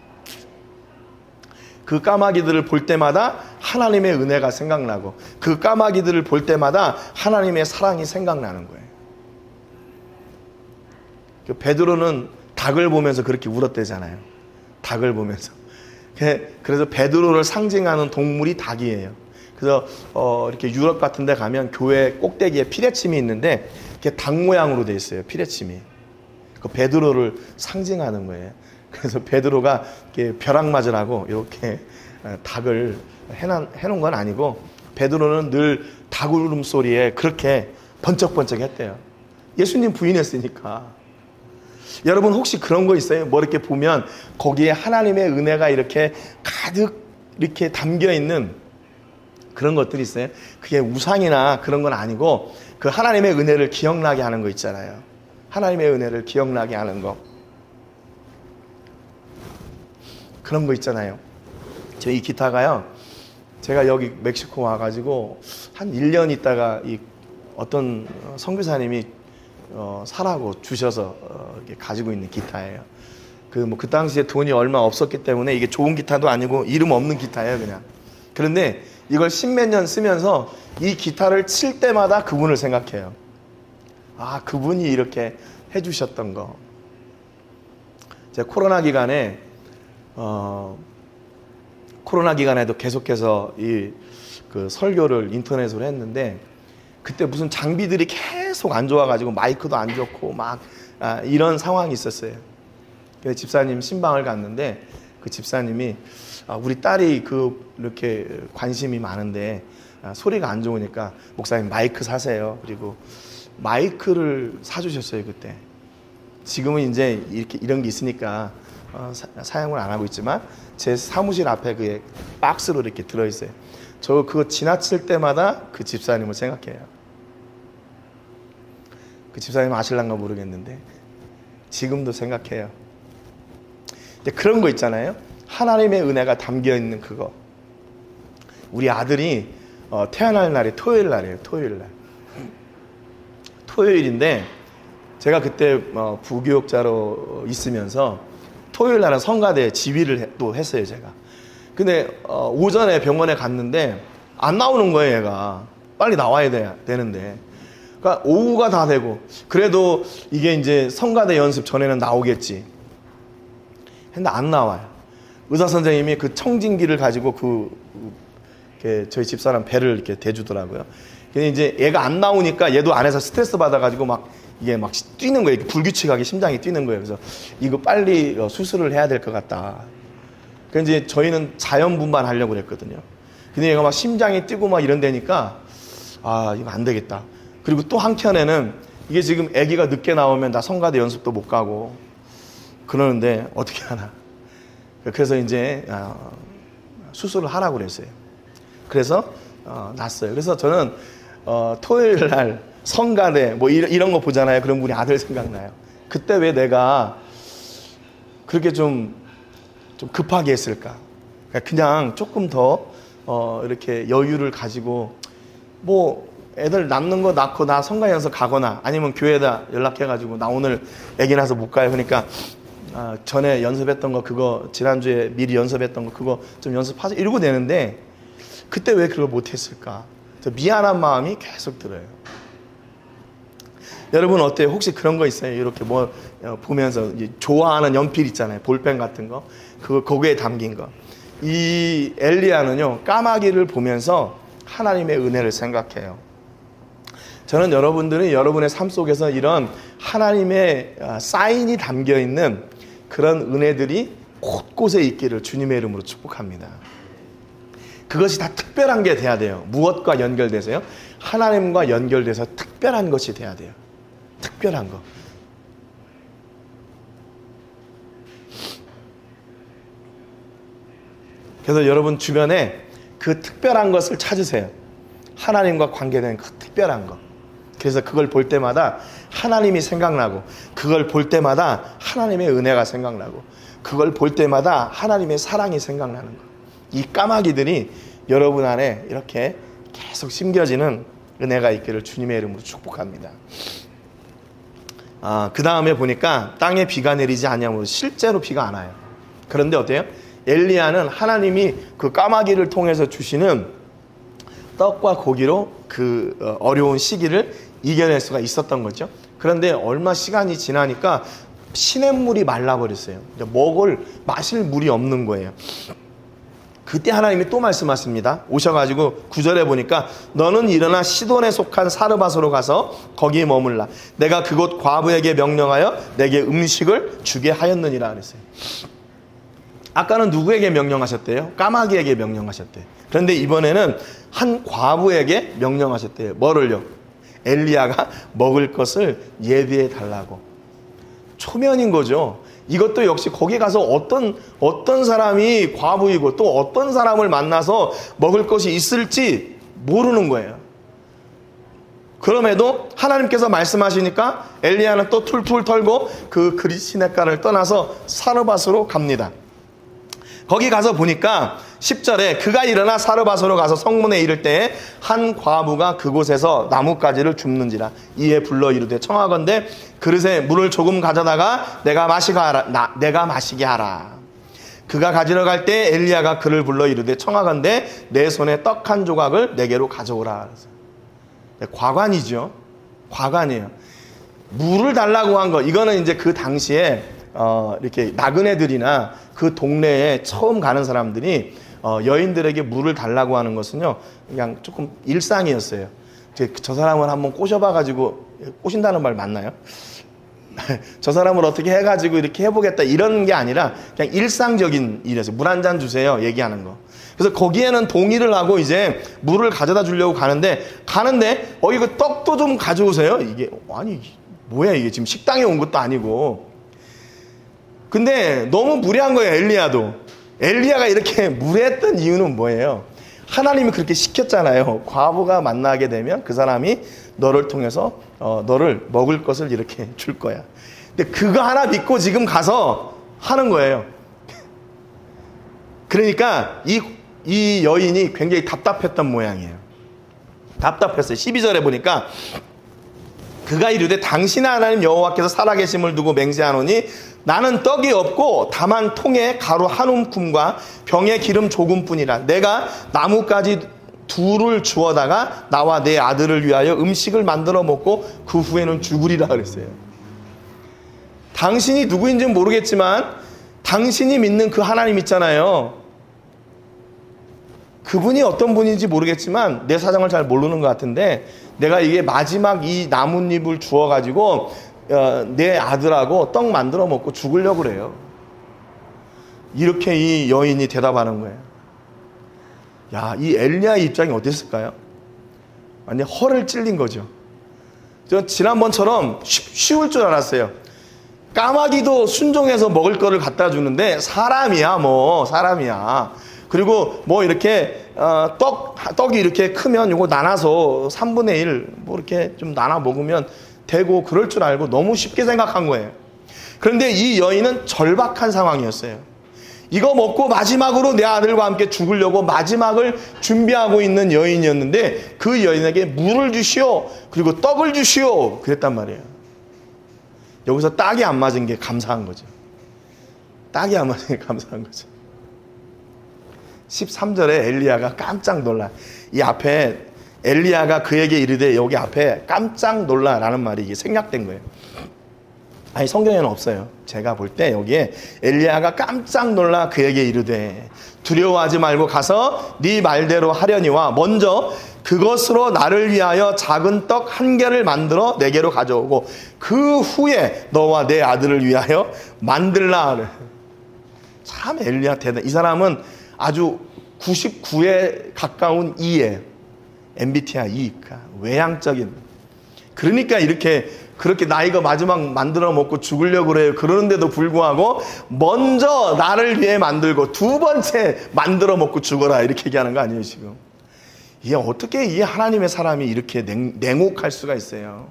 그 까마귀들을 볼 때마다 하나님의 은혜가 생각나고 그 까마귀들을 볼 때마다 하나님의 사랑이 생각나는 거예요. 그 베드로는 닭을 보면서 그렇게 울었대잖아요. 닭을 보면서. 그래서 베드로를 상징하는 동물이 닭이에요. 그래서 이렇게 유럽 같은 데 가면 교회 꼭대기에 피레침이 있는데 이렇게 닭 모양으로 돼 있어요. 피레침이. 그 베드로를 상징하는 거예요. 그래서 베드로가 이렇게 벼락 맞으라고 이렇게 닭을 해놓은 건 아니고 베드로는 늘 닭 울음소리에 그렇게 번쩍번쩍 했대요. 예수님 부인했으니까. 여러분 혹시 그런 거 있어요? 뭐 이렇게 보면 거기에 하나님의 은혜가 이렇게 가득 이렇게 담겨 있는 그런 것들이 있어요. 그게 우상이나 그런 건 아니고 그 하나님의 은혜를 기억나게 하는 거 있잖아요. 하나님의 은혜를 기억나게 하는 거. 그런 거 있잖아요. 저 이 기타가요. 제가 여기 멕시코 와가지고 한 1년 있다가 이 어떤 선교사님이 사라고 주셔서 이렇게 가지고 있는 기타예요. 그 당시에 돈이 얼마 없었기 때문에 이게 좋은 기타도 아니고 이름 없는 기타예요, 그냥. 그런데 이걸 10몇 년 쓰면서 이 기타를 칠 때마다 그분을 생각해요. 아, 그분이 이렇게 해주셨던 거. 제가 코로나 기간에도 계속해서 그 설교를 인터넷으로 했는데 그때 무슨 장비들이 계속 안 좋아가지고 마이크도 안 좋고 막 이런 상황이 있었어요. 그래서 집사님 신방을 갔는데 그 집사님이 우리 딸이 이렇게 관심이 많은데 소리가 안 좋으니까 목사님 마이크 사세요. 그리고 마이크를 사주셨어요 그때. 지금은 이제 이런 게 있으니까 사용을 안 하고 있지만 제 사무실 앞에 그게 박스로 이렇게 들어있어요. 저 그거 지나칠 때마다 그 집사님을 생각해요. 그 집사님 아실란가 모르겠는데 지금도 생각해요. 그런 거 있잖아요. 하나님의 은혜가 담겨있는 그거. 우리 아들이 태어날 날이 토요일 날이에요. 토요일 날. 토요일인데 제가 그때 부교육자로 있으면서 토요일 날은 성가대 지휘를 또 했어요, 제가. 근데 오전에 병원에 갔는데 안 나오는 거예요, 얘가. 빨리 나와야 되는데. 그러니까 오후가 다 되고 그래도 이게 이제 성가대 연습 전에는 나오겠지. 근데 안 나와요. 의사 선생님이 그 청진기를 가지고 저희 집사람 배를 이렇게 대주더라고요. 근데 이제 얘가 안 나오니까 얘도 안에서 스트레스 받아가지고 이게 막 뛰는 거예요. 불규칙하게 심장이 뛰는 거예요. 그래서 이거 빨리 수술을 해야 될 것 같다. 그래서 이제 저희는 자연분만 하려고 그랬거든요. 근데 얘가 막 심장이 뛰고 막 이런 데니까 이거 안 되겠다. 그리고 또 한켠에는 이게 지금 아기가 늦게 나오면 나 성가대 연습도 못 가고 그러는데 어떻게 하나. 그래서 이제 수술을 하라고 그랬어요. 그래서 났어요. 그래서 저는 토요일 날 성가대 뭐 이런 거 보잖아요. 그럼 우리 아들 생각나요. 그때 왜 내가 그렇게 좀 급하게 했을까? 그냥 조금 더 이렇게 여유를 가지고 뭐 애들 낳는 거 낳고 나 성가 연습 가거나 아니면 교회에다 연락해가지고 나 오늘 애기 나서 못 가요. 그러니까 전에 연습했던 거 그거 지난주에 미리 연습했던 거 그거 좀 연습하자 이러고 되는데 그때 왜 그걸 못했을까? 미안한 마음이 계속 들어요. 여러분 어때요? 혹시 그런 거 있어요? 이렇게 뭐 보면서 좋아하는 연필 있잖아요. 볼펜 같은 거. 거기에 담긴 거. 이 엘리야는요. 까마귀를 보면서 하나님의 은혜를 생각해요. 저는 여러분들은 여러분의 삶 속에서 이런 하나님의 사인이 담겨있는 그런 은혜들이 곳곳에 있기를 주님의 이름으로 축복합니다. 그것이 다 특별한 게 돼야 돼요. 무엇과 연결돼서요? 하나님과 연결돼서 특별한 것이 돼야 돼요. 특별한 거. 그래서 여러분 주변에 그 특별한 것을 찾으세요. 하나님과 관계된 그 특별한 것. 그래서 그걸 볼 때마다 하나님이 생각나고 그걸 볼 때마다 하나님의 은혜가 생각나고 그걸 볼 때마다 하나님의 사랑이 생각나는 것. 이 까마귀들이 여러분 안에 이렇게 계속 심겨지는 은혜가 있기를 주님의 이름으로 축복합니다. 그 다음에 보니까 땅에 비가 내리지 않냐면 실제로 비가 안 와요. 그런데 어때요? 엘리야는 하나님이 그 까마귀를 통해서 주시는 떡과 고기로 그 어려운 시기를 이겨낼 수가 있었던 거죠. 그런데 얼마 시간이 지나니까 시냇물이 말라버렸어요. 마실 물이 없는 거예요. 그때 하나님이 또 말씀하십니다. 오셔가지고 9절에 보니까 너는 일어나 시돈에 속한 사르밧으로 가서 거기에 머물라. 내가 그곳 과부에게 명령하여 내게 음식을 주게 하였느니라 그랬어요. 아까는 누구에게 명령하셨대요? 까마귀에게 명령하셨대요. 그런데 이번에는 한 과부에게 명령하셨대요. 뭐를요? 엘리야가 먹을 것을 예비해 달라고. 초면인 거죠. 이것도 역시 거기 가서 어떤 사람이 과부이고 또 어떤 사람을 만나서 먹을 것이 있을지 모르는 거예요. 그럼에도 하나님께서 말씀하시니까 엘리야는 또 툴툴 털고 그 시냇가를 떠나서 사르밧으로 갑니다. 거기 가서 보니까 10절에 그가 일어나 사르밧으로 가서 성문에 이를 때에 한 과부가 그곳에서 나뭇가지를 줍는지라. 이에 불러 이르되 청하건대 그릇에 물을 조금 가져다가 내가 마시게 하라. 그가 가지러 갈 때 엘리야가 그를 불러 이르되 청하건대 내 손에 떡 한 조각을 내게로 가져오라. 과관이죠. 과관이에요. 물을 달라고 한 거. 이거는 이제 그 당시에 이렇게 나그네들이나 그 동네에 처음 가는 사람들이 여인들에게 물을 달라고 하는 것은요, 그냥 조금 일상이었어요. 저 사람을 한번 꼬셔봐가지고, 꼬신다는 말 맞나요? 저 사람을 어떻게 해가지고 이렇게 해보겠다 이런 게 아니라 그냥 일상적인 일이었어요. 물 한 잔 주세요 얘기하는 거. 그래서 거기에는 동의를 하고 이제 물을 가져다 주려고 가는데 이거 떡도 좀 가져오세요. 이게 아니 뭐야 이게 지금 식당에 온 것도 아니고. 근데 너무 무례한 거예요. 엘리야가 이렇게 무례했던 이유는 뭐예요? 하나님이 그렇게 시켰잖아요. 과부가 만나게 되면 그 사람이 너를 통해서 너를 먹을 것을 이렇게 줄 거야. 근데 그거 하나 믿고 지금 가서 하는 거예요. 그러니까 이 여인이 굉장히 답답했던 모양이에요. 답답했어요. 12절에 보니까 그가 이르되 당신의 하나님 여호와께서 살아계심을 두고 맹세하노니 나는 떡이 없고 다만 통에 가루 한 움큼과 병에 기름 조금뿐이라. 내가 나뭇가지 둘을 주워다가 나와 내 아들을 위하여 음식을 만들어 먹고 그 후에는 죽으리라 그랬어요. 당신이 누구인지는 모르겠지만 당신이 믿는 그 하나님 있잖아요. 그분이 어떤 분인지 모르겠지만 내 사정을 잘 모르는 것 같은데 내가 이게 마지막 이 나뭇잎을 주워가지고 내 아들하고 떡 만들어 먹고 죽으려고 그래요. 이렇게 이 여인이 대답하는 거예요. 야, 이 엘리야의 입장이 어땠을까요? 완전 허를 찔린 거죠. 저 지난번처럼 쉬울 줄 알았어요. 까마귀도 순종해서 먹을 거를 갖다 주는데 사람이야. 그리고 뭐 이렇게 떡이 이렇게 크면 이거 나눠서 3분의 1 뭐 이렇게 좀 나눠 먹으면 되고 그럴 줄 알고 너무 쉽게 생각한 거예요. 그런데 이 여인은 절박한 상황이었어요. 이거 먹고 마지막으로 내 아들과 함께 죽으려고 마지막을 준비하고 있는 여인이었는데 그 여인에게 물을 주시오 그리고 떡을 주시오 그랬단 말이에요. 여기서 딱이 안 맞은 게 감사한 거죠. 딱이 안 맞은 게 감사한 거죠. 13절에 엘리야가 깜짝 놀라. 이 앞에 엘리야가 그에게 이르되 여기 앞에 깜짝 놀라라는 말이 이게 생략된 거예요. 아니 성경에는 없어요. 제가 볼 때 여기에 엘리야가 깜짝 놀라 그에게 이르되 두려워하지 말고 가서 네 말대로 하려니와 먼저 그것으로 나를 위하여 작은 떡 한 개를 만들어 내게로 가져오고 그 후에 너와 내 아들을 위하여 만들라. 참 엘리야 대단. 이 사람은 아주 99에 가까운 E에 MBTI E, 외향적인. 그러니까 그렇게 나이가 마지막 만들어 먹고 죽으려고 그래요. 그러는데도 불구하고 먼저 나를 위해 만들고 두 번째 만들어 먹고 죽어라 이렇게 얘기하는 거 아니에요 지금. 이게 어떻게 이 하나님의 사람이 이렇게 냉혹할 수가 있어요.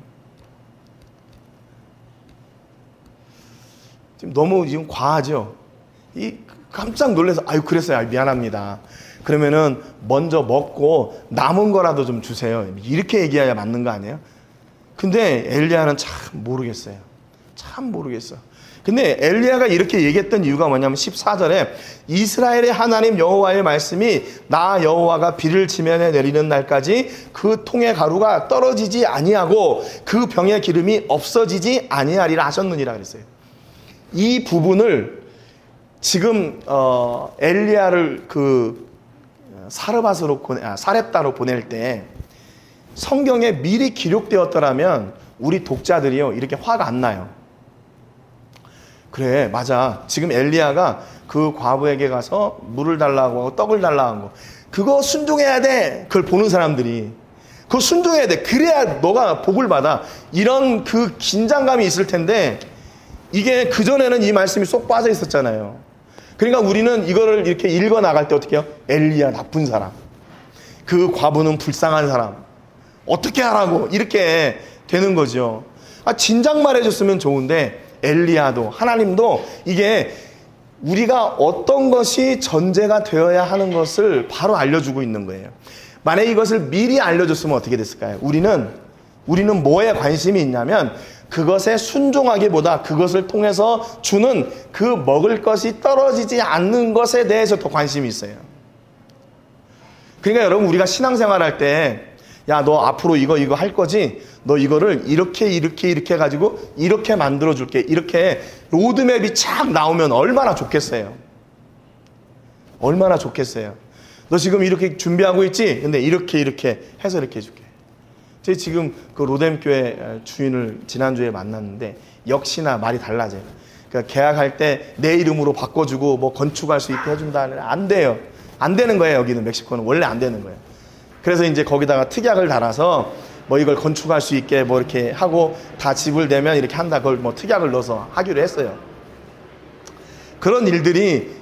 지금 너무 지금 과하죠. 깜짝 놀라서 그랬어요. 미안합니다. 그러면은 먼저 먹고 남은 거라도 좀 주세요. 이렇게 얘기해야 맞는 거 아니에요? 근데 엘리야는 참 모르겠어요. 참 모르겠어. 근데 엘리야가 이렇게 얘기했던 이유가 뭐냐면 14절에 이스라엘의 하나님 여호와의 말씀이 나 여호와가 비를 지면에 내리는 날까지 그 통의 가루가 떨어지지 아니하고 그 병의 기름이 없어지지 아니하리라 하셨느니라 그랬어요. 이 부분을 지금 엘리야를 그 사렙다로 보낼 때 성경에 미리 기록되었더라면 우리 독자들이요 이렇게 화가 안 나요. 그래, 맞아. 지금 엘리야가 그 과부에게 가서 물을 달라고 하고 떡을 달라고 한 거, 그거 순종해야 돼. 그걸 보는 사람들이 그거 순종해야 돼. 그래야 너가 복을 받아. 이런 그 긴장감이 있을 텐데, 이게 그전에는 이 말씀이 쏙 빠져 있었잖아요. 그러니까 우리는 이거를 이렇게 읽어 나갈 때 어떻게 해요? 엘리야 나쁜 사람, 그 과부는 불쌍한 사람, 어떻게 하라고 이렇게 되는 거죠. 진작 말해줬으면 좋은데 엘리야도 하나님도 이게 우리가 어떤 것이 전제가 되어야 하는 것을 바로 알려주고 있는 거예요. 만약에 이것을 미리 알려줬으면 어떻게 됐을까요? 우리는 뭐에 관심이 있냐면 그것에 순종하기보다 그것을 통해서 주는 그 먹을 것이 떨어지지 않는 것에 대해서 더 관심이 있어요. 그러니까 여러분, 우리가 신앙생활 할 때, 야, 너 앞으로 이거 할 거지? 너 이거를 이렇게 해가지고 이렇게 만들어줄게. 이렇게 로드맵이 착 나오면 얼마나 좋겠어요. 얼마나 좋겠어요. 너 지금 이렇게 준비하고 있지? 근데 이렇게 해서 이렇게 해줄게. 제가 지금 그 로뎀교회 주인을 지난주에 만났는데 역시나 말이 달라져요. 그러니까 계약할 때 내 이름으로 바꿔주고 뭐 건축할 수 있게 해준다. 안 돼요. 안 되는 거예요. 여기는 멕시코는 원래 안 되는 거예요. 그래서 이제 거기다가 특약을 달아서 뭐 이걸 건축할 수 있게 뭐 이렇게 하고 다 집을 내면 이렇게 한다. 그걸 뭐 특약을 넣어서 하기로 했어요. 그런 일들이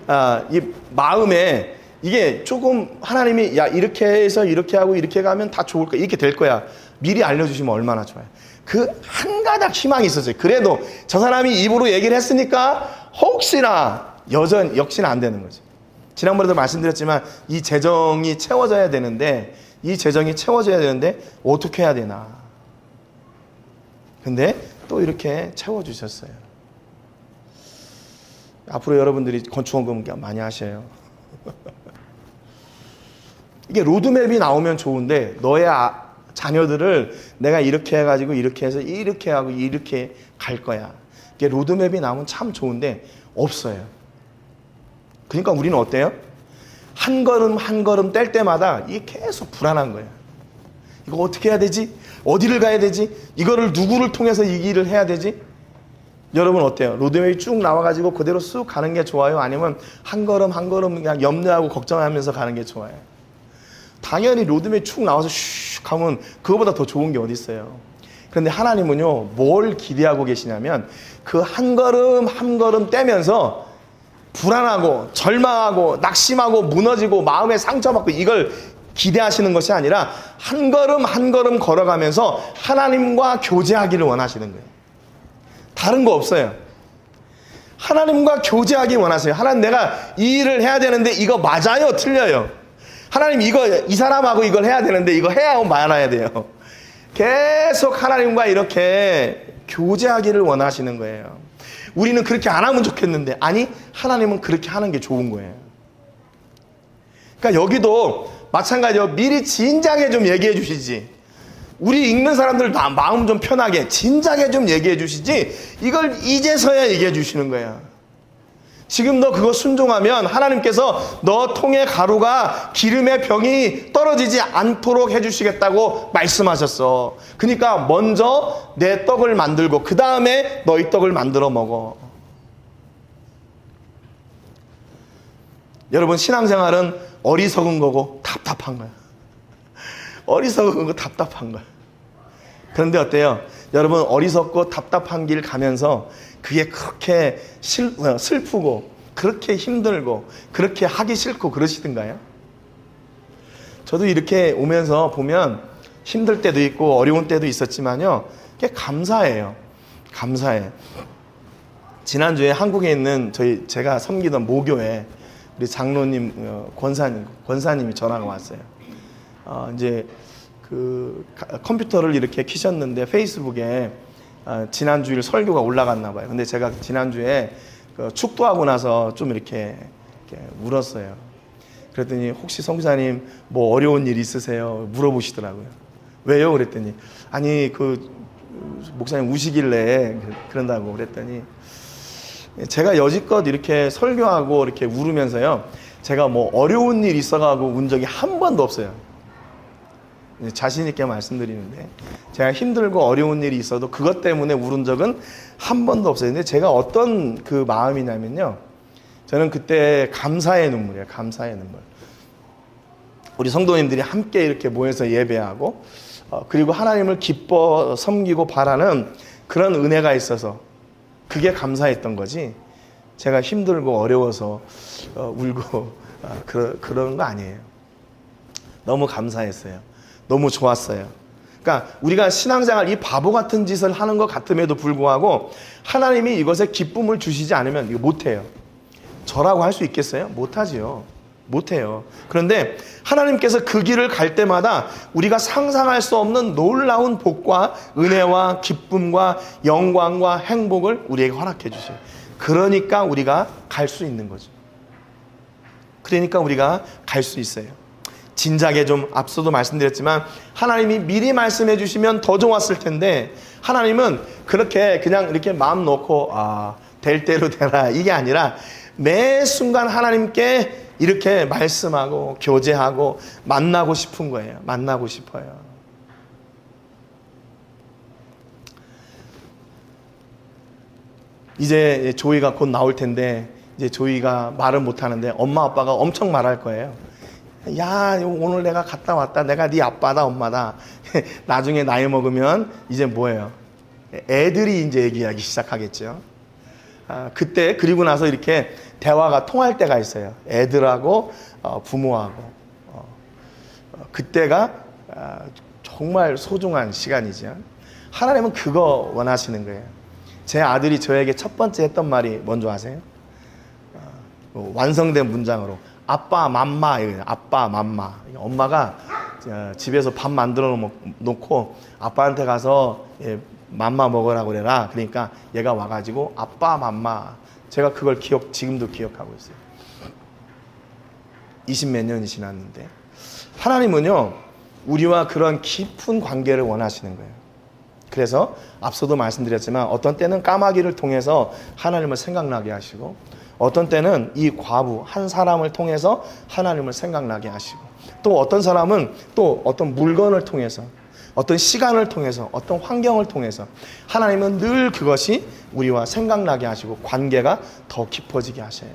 이 마음에 이게 조금 하나님이 야 이렇게 해서 이렇게 하고 이렇게 가면 다 좋을 거야. 이렇게 될 거야. 미리 알려주시면 얼마나 좋아요. 그 한 가닥 희망이 있었어요. 그래도 저 사람이 입으로 얘기를 했으니까 혹시나 역시나 안 되는 거죠. 지난번에도 말씀드렸지만 이 재정이 채워져야 되는데 어떻게 해야 되나. 근데 또 이렇게 채워주셨어요. 앞으로 여러분들이 건축원금 많이 하셔요. 이게 로드맵이 나오면 좋은데 너의 자녀들을 내가 이렇게 해가지고 이렇게 해서 이렇게 하고 이렇게 갈 거야. 이게 로드맵이 나오면 참 좋은데 없어요. 그러니까 우리는 어때요? 한 걸음 한 걸음 뗄 때마다 이게 계속 불안한 거예요. 이거 어떻게 해야 되지? 어디를 가야 되지? 이거를 누구를 통해서 이 길을 해야 되지? 여러분 어때요? 로드맵이 쭉 나와가지고 그대로 쑥 가는 게 좋아요? 아니면 한 걸음 한 걸음 그냥 염려하고 걱정하면서 가는 게 좋아요? 당연히 로드맵이 쭉 나와서 슉 하면 그거보다 더 좋은 게 어디 있어요? 그런데 하나님은요, 뭘 기대하고 계시냐면 그 한 걸음 한 걸음 떼면서 불안하고 절망하고 낙심하고 무너지고 마음에 상처받고 이걸 기대하시는 것이 아니라 한 걸음 한 걸음 걸어가면서 하나님과 교제하기를 원하시는 거예요. 다른 거 없어요. 하나님과 교제하기 원하세요. 하나님, 내가 이 일을 해야 되는데 이거 맞아요? 틀려요? 하나님, 이 사람하고 이걸 해야 되는데 이거 해야 말아야 돼요. 계속 하나님과 이렇게 교제하기를 원하시는 거예요. 우리는 그렇게 안 하면 좋겠는데, 아니, 하나님은 그렇게 하는 게 좋은 거예요. 그러니까 여기도 마찬가지로 미리 진작에 좀 얘기해 주시지. 우리 읽는 사람들 다 마음 좀 편하게 진작에 좀 얘기해 주시지, 이걸 이제서야 얘기해 주시는 거야. 지금 너 그거 순종하면 하나님께서 너 통의 가루가 기름의 병이 떨어지지 않도록 해주시겠다고 말씀하셨어. 그러니까 먼저 내 떡을 만들고 그 다음에 너희 떡을 만들어 먹어. 여러분, 신앙생활은 어리석은 거고 답답한 거야. 어리석은 거 답답한 거야. 그런데 어때요? 여러분, 어리석고 답답한 길 가면서 그게 그렇게 슬프고 그렇게 힘들고 그렇게 하기 싫고 그러시던가요? 저도 이렇게 오면서 보면 힘들 때도 있고 어려운 때도 있었지만요, 그게 감사해요. 감사해. 지난주에 한국에 있는 제가 섬기던 모교에 우리 장로님, 권사님이 전화가 왔어요. 이제 그 컴퓨터를 이렇게 키셨는데 페이스북에 지난주일 설교가 올라갔나 봐요. 근데 제가 지난주에 축도하고 나서 좀 이렇게 울었어요. 그랬더니 혹시 성사님 뭐 어려운 일 있으세요? 물어보시더라고요. 왜요? 그랬더니 아니 목사님 우시길래 그런다고 그랬더니 제가 여지껏 이렇게 설교하고 이렇게 울으면서요, 제가 뭐 어려운 일 있어가고 운 적이 한 번도 없어요. 자신 있게 말씀드리는데 제가 힘들고 어려운 일이 있어도 그것 때문에 울은 적은 한 번도 없어요. 근데 제가 어떤 그 마음이냐면요, 저는 그때 감사의 눈물이에요. 감사의 눈물. 우리 성도님들이 함께 이렇게 모여서 예배하고 그리고 하나님을 기뻐 섬기고 바라는 그런 은혜가 있어서 그게 감사했던 거지, 제가 힘들고 어려워서 울고 그런 거 아니에요. 너무 감사했어요. 너무 좋았어요. 그러니까 우리가 신앙생활 이 바보 같은 짓을 하는 것 같음에도 불구하고 하나님이 이것에 기쁨을 주시지 않으면 이거 못해요. 저라고 할 수 있겠어요? 못하지요. 못해요. 그런데 하나님께서 그 길을 갈 때마다 우리가 상상할 수 없는 놀라운 복과 은혜와 기쁨과 영광과 행복을 우리에게 허락해 주셔요. 그러니까 우리가 갈 수 있는 거죠. 그러니까 우리가 갈 수 있어요. 진작에 좀 앞서도 말씀드렸지만 하나님이 미리 말씀해 주시면 더 좋았을 텐데, 하나님은 그렇게 그냥 이렇게 마음 놓고 될 대로 되라 이게 아니라 매 순간 하나님께 이렇게 말씀하고 교제하고 만나고 싶은 거예요. 만나고 싶어요. 이제 조이가 곧 나올 텐데 이제 조이가 말을 못 하는데 엄마 아빠가 엄청 말할 거예요. 야, 오늘 내가 갔다 왔다. 내가 네 아빠다, 엄마다. 나중에 나이 먹으면 이제 뭐예요? 애들이 이제 얘기하기 시작하겠죠. 그때 그리고 나서 이렇게 대화가 통할 때가 있어요. 애들하고 부모하고. 그때가 정말 소중한 시간이죠. 하나님은 그거 원하시는 거예요. 제 아들이 저에게 첫 번째 했던 말이 뭔지 아세요? 완성된 문장으로 아빠 맘마 이거예요. 아빠 맘마. 엄마가 집에서 밥 만들어 놓고 아빠한테 가서 맘마 먹으라고 그래라. 그러니까 얘가 와가지고 아빠 맘마. 제가 그걸 지금도 기억하고 있어요. 20몇 년이 지났는데 하나님은요, 우리와 그런 깊은 관계를 원하시는 거예요. 그래서 앞서도 말씀드렸지만 어떤 때는 까마귀를 통해서 하나님을 생각나게 하시고, 어떤 때는 이 과부 한 사람을 통해서 하나님을 생각나게 하시고, 또 어떤 사람은 또 어떤 물건을 통해서, 어떤 시간을 통해서, 어떤 환경을 통해서 하나님은 늘 그것이 우리와 생각나게 하시고 관계가 더 깊어지게 하셔요.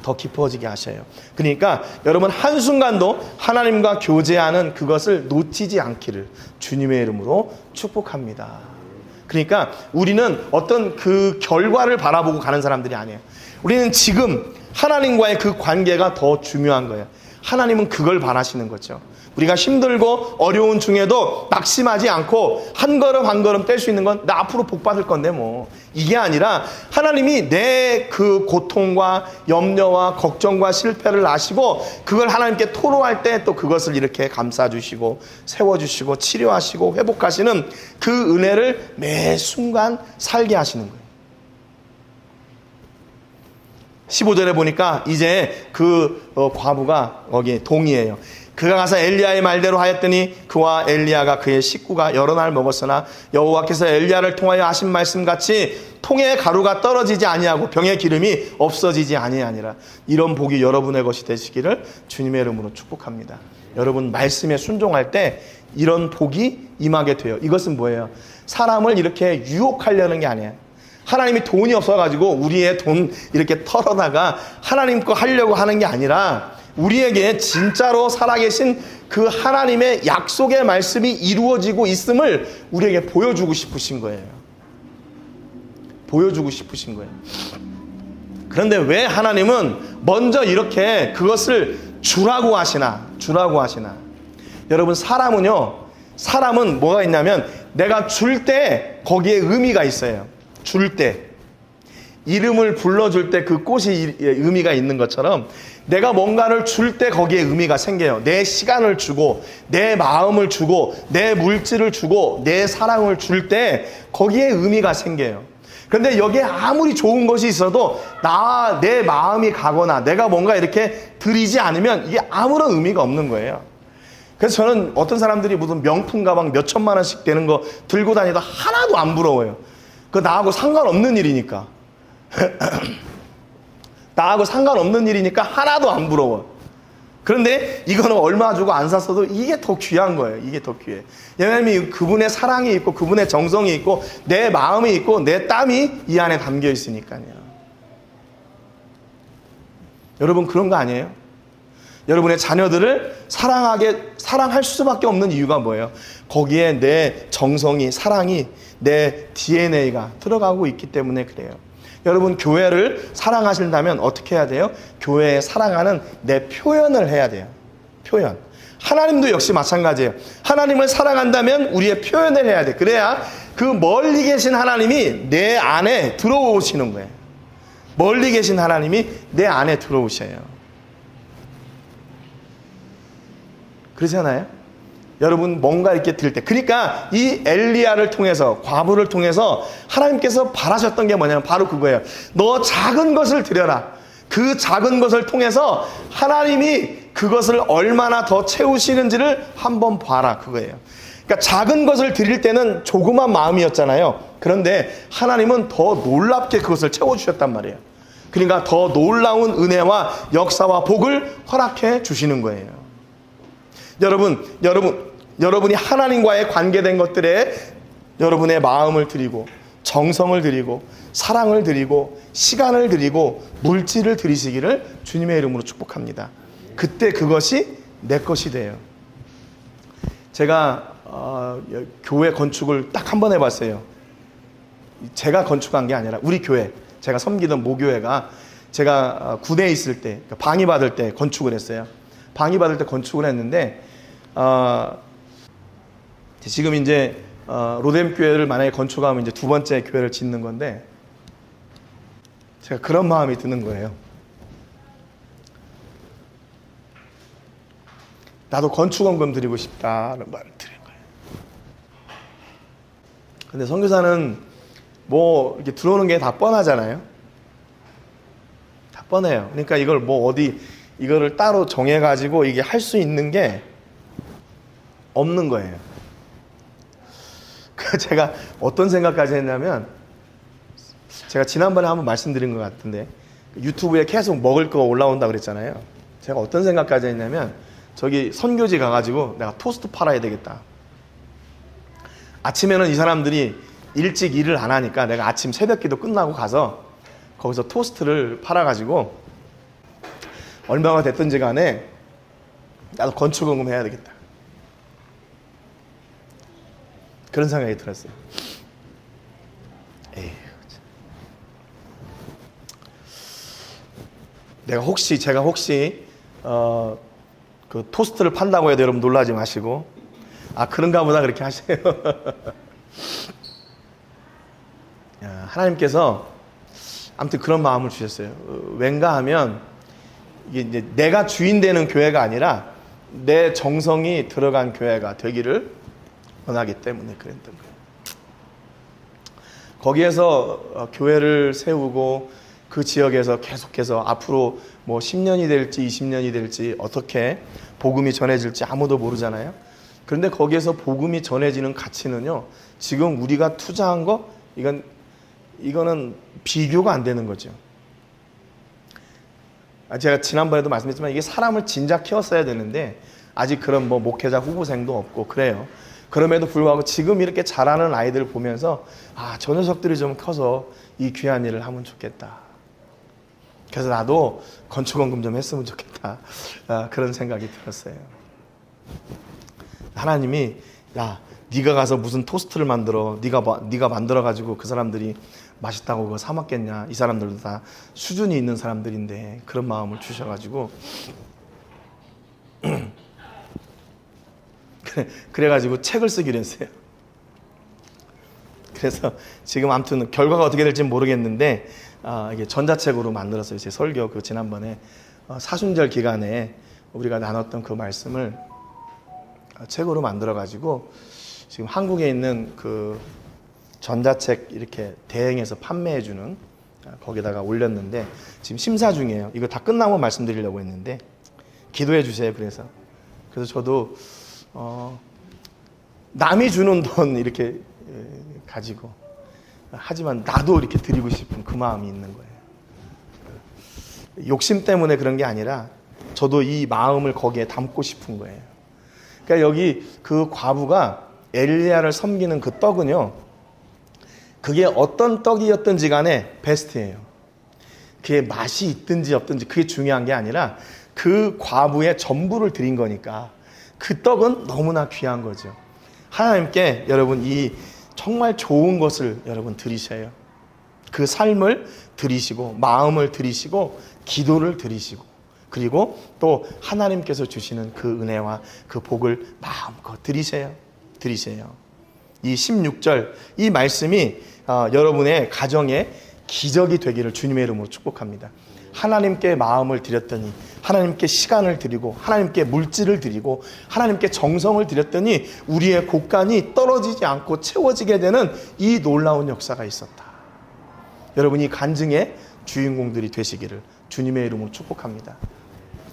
더 깊어지게 하셔요. 그러니까 여러분 한순간도 하나님과 교제하는 그것을 놓치지 않기를 주님의 이름으로 축복합니다. 그러니까 우리는 어떤 그 결과를 바라보고 가는 사람들이 아니에요. 우리는 지금 하나님과의 그 관계가 더 중요한 거예요. 하나님은 그걸 바라시는 거죠. 우리가 힘들고 어려운 중에도 낙심하지 않고 한 걸음 한 걸음 뗄 수 있는 건 나 앞으로 복 받을 건데 뭐, 이게 아니라 하나님이 내 그 고통과 염려와 걱정과 실패를 아시고 그걸 하나님께 토로할 때 또 그것을 이렇게 감싸주시고 세워주시고 치료하시고 회복하시는 그 은혜를 매 순간 살게 하시는 거예요. 15절에 보니까 이제 그 과부가 거기 동의해요. 그가 가서 엘리야의 말대로 하였더니 그와 엘리야가 그의 식구가 여러 날 먹었으나 여호와께서 엘리야를 통하여 하신 말씀같이 통에 가루가 떨어지지 아니하고 병에 기름이 없어지지 아니하니라. 이런 복이 여러분의 것이 되시기를 주님의 이름으로 축복합니다. 여러분 말씀에 순종할 때 이런 복이 임하게 돼요. 이것은 뭐예요? 사람을 이렇게 유혹하려는 게 아니에요. 하나님이 돈이 없어가지고 우리의 돈 이렇게 털어다가 하나님 거 하려고 하는 게 아니라 우리에게 진짜로 살아계신 그 하나님의 약속의 말씀이 이루어지고 있음을 우리에게 보여주고 싶으신 거예요. 보여주고 싶으신 거예요. 그런데 왜 하나님은 먼저 이렇게 그것을 주라고 하시나? 주라고 하시나? 여러분 사람은 뭐가 있냐면 내가 줄 때 거기에 의미가 있어요. 줄 때. 이름을 불러줄 때 그 꽃이 의미가 있는 것처럼 내가 뭔가를 줄 때 거기에 의미가 생겨요. 내 시간을 주고 내 마음을 주고 내 물질을 주고 내 사랑을 줄 때 거기에 의미가 생겨요. 그런데 여기에 아무리 좋은 것이 있어도 내 마음이 가거나 내가 뭔가 이렇게 드리지 않으면 이게 아무런 의미가 없는 거예요. 그래서 저는 어떤 사람들이 무슨 명품 가방 몇 천만 원씩 되는 거 들고 다니다 하나도 안 부러워요. 그거 나하고 상관없는 일이니까. 나하고 상관없는 일이니까 하나도 안 부러워. 그런데 이거는 얼마 주고 안 샀어도 이게 더 귀한 거예요. 이게 더 귀해. 왜냐하면 그분의 사랑이 있고 그분의 정성이 있고 내 마음이 있고 내 땀이 이 안에 담겨 있으니까요. 여러분 그런 거 아니에요? 여러분의 자녀들을 사랑할 수밖에 없는 이유가 뭐예요? 거기에 내 정성이, 사랑이, 내 DNA가 들어가고 있기 때문에 그래요. 여러분 교회를 사랑하신다면 어떻게 해야 돼요? 교회에 사랑하는 내 표현을 해야 돼요. 표현. 하나님도 역시 마찬가지예요. 하나님을 사랑한다면 우리의 표현을 해야 돼. 그래야 그 멀리 계신 하나님이 내 안에 들어오시는 거예요. 멀리 계신 하나님이 내 안에 들어오셔요. 그렇잖아요? 여러분 뭔가 이렇게 들 때, 그러니까 이 엘리야를 통해서, 과부를 통해서 하나님께서 바라셨던 게 뭐냐면 바로 그거예요. 너 작은 것을 드려라. 그 작은 것을 통해서 하나님이 그것을 얼마나 더 채우시는지를 한번 봐라. 그거예요. 그러니까 작은 것을 드릴 때는 조그만 마음이었잖아요. 그런데 하나님은 더 놀랍게 그것을 채워주셨단 말이에요. 그러니까 더 놀라운 은혜와 역사와 복을 허락해 주시는 거예요. 여러분이 하나님과의 관계된 것들에 여러분의 마음을 드리고 정성을 드리고 사랑을 드리고 시간을 드리고 물질을 드리시기를 주님의 이름으로 축복합니다. 그때 그것이 내 것이 돼요. 제가 교회 건축을 딱 한 번 해봤어요. 제가 건축한 게 아니라 우리 교회, 제가 섬기던 모교회가 제가 군에 있을 때, 방위 받을 때 건축을 했어요. 방위 받을 때 건축을 했는데 지금 이제 로뎀 교회를 만약에 건축하면 이제 두 번째 교회를 짓는 건데 제가 그런 마음이 드는 거예요. 나도 건축원금 드리고 싶다는 말을 드린 거예요. 근데 선교사는 뭐 이렇게 들어오는 게 다 뻔하잖아요. 다 뻔해요. 그러니까 이걸 뭐 어디 이거를 따로 정해가지고 이게 할 수 있는 게 없는 거예요. 제가 어떤 생각까지 했냐면, 제가 지난번에 한번 말씀드린 것 같은데 유튜브에 계속 먹을 거 올라온다 그랬잖아요. 제가 어떤 생각까지 했냐면, 저기 선교지 가가지고 내가 토스트 팔아야 되겠다. 아침에는 이 사람들이 일찍 일을 안 하니까 내가 아침 새벽기도 끝나고 가서 거기서 토스트를 팔아가지고 얼마가 됐든지 간에 나도 건축원금 해야 되겠다. 그런 생각이 들었어요. 제가 혹시 그 토스트를 판다고 해도 여러분 놀라지 마시고, 그런가 보다 그렇게 하세요. 하나님께서 아무튼 그런 마음을 주셨어요. 왠가 하면 이게 이제 내가 주인 되는 교회가 아니라 내 정성이 들어간 교회가 되기를 원하기 때문에 그랬던 거예요. 거기에서 교회를 세우고 그 지역에서 계속해서 앞으로 뭐 10년이 될지 20년이 될지 어떻게 복음이 전해질지 아무도 모르잖아요. 그런데 거기에서 복음이 전해지는 가치는요, 지금 우리가 투자한 거 이거는 비교가 안 되는 거죠. 제가 지난번에도 말씀드렸지만 이게 사람을 진작 키웠어야 되는데 아직 그런 뭐 목회자 후보생도 없고 그래요. 그럼에도 불구하고 지금 이렇게 자라는 아이들을 보면서 저 녀석들이 좀 커서 이 귀한 일을 하면 좋겠다. 그래서 나도 건축원금 좀 했으면 좋겠다. 그런 생각이 들었어요. 하나님이 네가 가서 무슨 토스트를 만들어, 네가 만들어 가지고 그 사람들이 맛있다고 그거 사 먹겠냐? 이 사람들도 다 수준이 있는 사람들인데 그런 마음을 주셔가지고 그래가지고 책을 쓰기로 했어요. 그래서 지금 아무튼 결과가 어떻게 될지 모르겠는데 이게 전자책으로 만들었어요. 제 설교 지난번에 사순절 기간에 우리가 나눴던 그 말씀을 책으로 만들어 가지고 지금 한국에 있는 그 전자책 이렇게 대행해서 판매해 주는 거기다가 올렸는데 지금 심사 중이에요. 이거 다 끝나고 말씀드리려고 했는데 기도해 주세요. 그래서 저도 남이 주는 돈 이렇게 가지고 하지만 나도 이렇게 드리고 싶은 그 마음이 있는 거예요. 욕심 때문에 그런 게 아니라 저도 이 마음을 거기에 담고 싶은 거예요. 그러니까 여기 그 과부가 엘리야를 섬기는 그 떡은요, 그게 어떤 떡이었든지 간에 베스트예요. 그게 맛이 있든지 없든지 그게 중요한 게 아니라 그 과부의 전부를 드린 거니까 그 떡은 너무나 귀한 거죠. 하나님께 여러분 이 정말 좋은 것을 여러분 드리셔요. 그 삶을 드리시고 마음을 드리시고 기도를 드리시고 그리고 또 하나님께서 주시는 그 은혜와 그 복을 마음껏 드리세요. 이 16절 이 말씀이 여러분의 가정에 기적이 되기를 주님의 이름으로 축복합니다. 하나님께 마음을 드렸더니 하나님께 시간을 드리고 하나님께 물질을 드리고 하나님께 정성을 드렸더니 우리의 곳간이 떨어지지 않고 채워지게 되는 이 놀라운 역사가 있었다. 여러분이 간증의 주인공들이 되시기를 주님의 이름으로 축복합니다.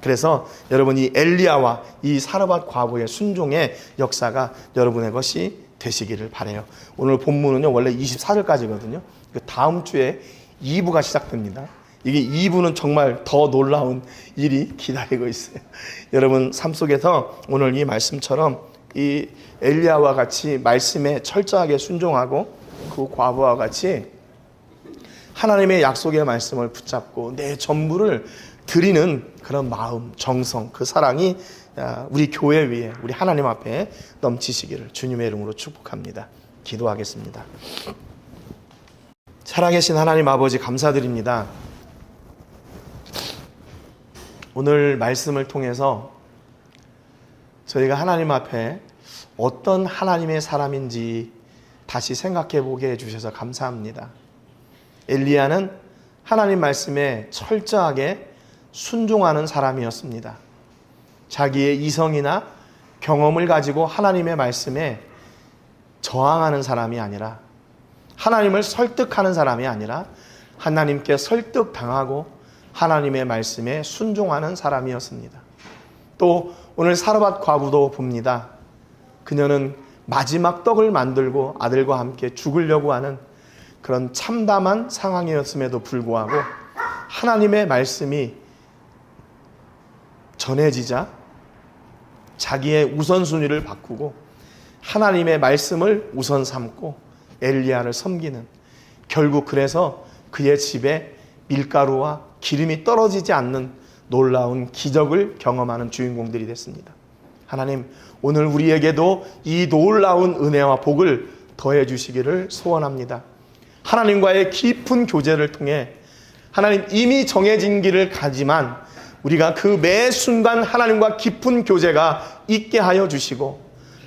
그래서 여러분이 엘리야와 이 사르밧 과부의 순종의 역사가 여러분의 것이 되시기를 바라요. 오늘 본문은요 원래 24절까지거든요. 다음 주에 2부가 시작됩니다. 이게 2부는 정말 더 놀라운 일이 기다리고 있어요. 여러분 삶 속에서 오늘 이 말씀처럼 이 엘리야와 같이 말씀에 철저하게 순종하고 그 과부와 같이 하나님의 약속의 말씀을 붙잡고 내 전부를 드리는 그런 마음, 정성, 그 사랑이 우리 교회 위에 우리 하나님 앞에 넘치시기를 주님의 이름으로 축복합니다. 기도하겠습니다. 살아계신 하나님 아버지 감사드립니다. 오늘 말씀을 통해서 저희가 하나님 앞에 어떤 하나님의 사람인지 다시 생각해 보게 해주셔서 감사합니다. 엘리야는 하나님 말씀에 철저하게 순종하는 사람이었습니다. 자기의 이성이나 경험을 가지고 하나님의 말씀에 저항하는 사람이 아니라 하나님을 설득하는 사람이 아니라 하나님께 설득당하고 하나님의 말씀에 순종하는 사람이었습니다. 또 오늘 사르밧 과부도 봅니다. 그녀는 마지막 떡을 만들고 아들과 함께 죽으려고 하는 그런 참담한 상황이었음에도 불구하고 하나님의 말씀이 전해지자 자기의 우선순위를 바꾸고 하나님의 말씀을 우선 삼고 엘리야를 섬기는, 결국 그래서 그의 집에 밀가루와 기름이 떨어지지 않는 놀라운 기적을 경험하는 주인공들이 됐습니다. 하나님, 오늘 우리에게도 이 놀라운 은혜와 복을 더해 주시기를 소원합니다. 하나님과의 깊은 교제를 통해 하나님 이미 정해진 길을 가지만 우리가 그 매 순간 하나님과 깊은 교제가 있게 하여 주시고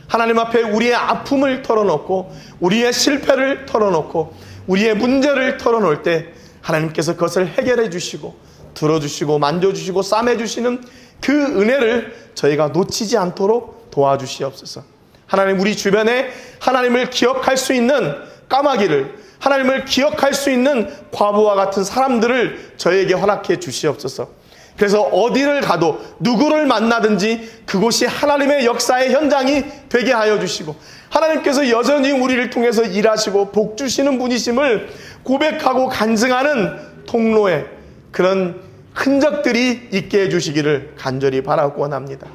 하나님 앞에 우리의 아픔을 털어놓고 우리의 실패를 털어놓고 우리의 문제를 털어놓을 때 하나님께서 그것을 해결해 주시고 들어주시고 만져주시고 싸매주시는 그 은혜를 저희가 놓치지 않도록 도와주시옵소서. 하나님, 우리 주변에 하나님을 기억할 수 있는 까마귀를, 하나님을 기억할 수 있는 과부와 같은 사람들을 저에게 허락해 주시옵소서. 그래서 어디를 가도 누구를 만나든지 그곳이 하나님의 역사의 현장이 되게 하여 주시고 하나님께서 여전히 우리를 통해서 일하시고 복 주시는 분이심을 고백하고 간증하는 통로에 그런 흔적들이 있게 해주시기를 간절히 바라고 원합니다.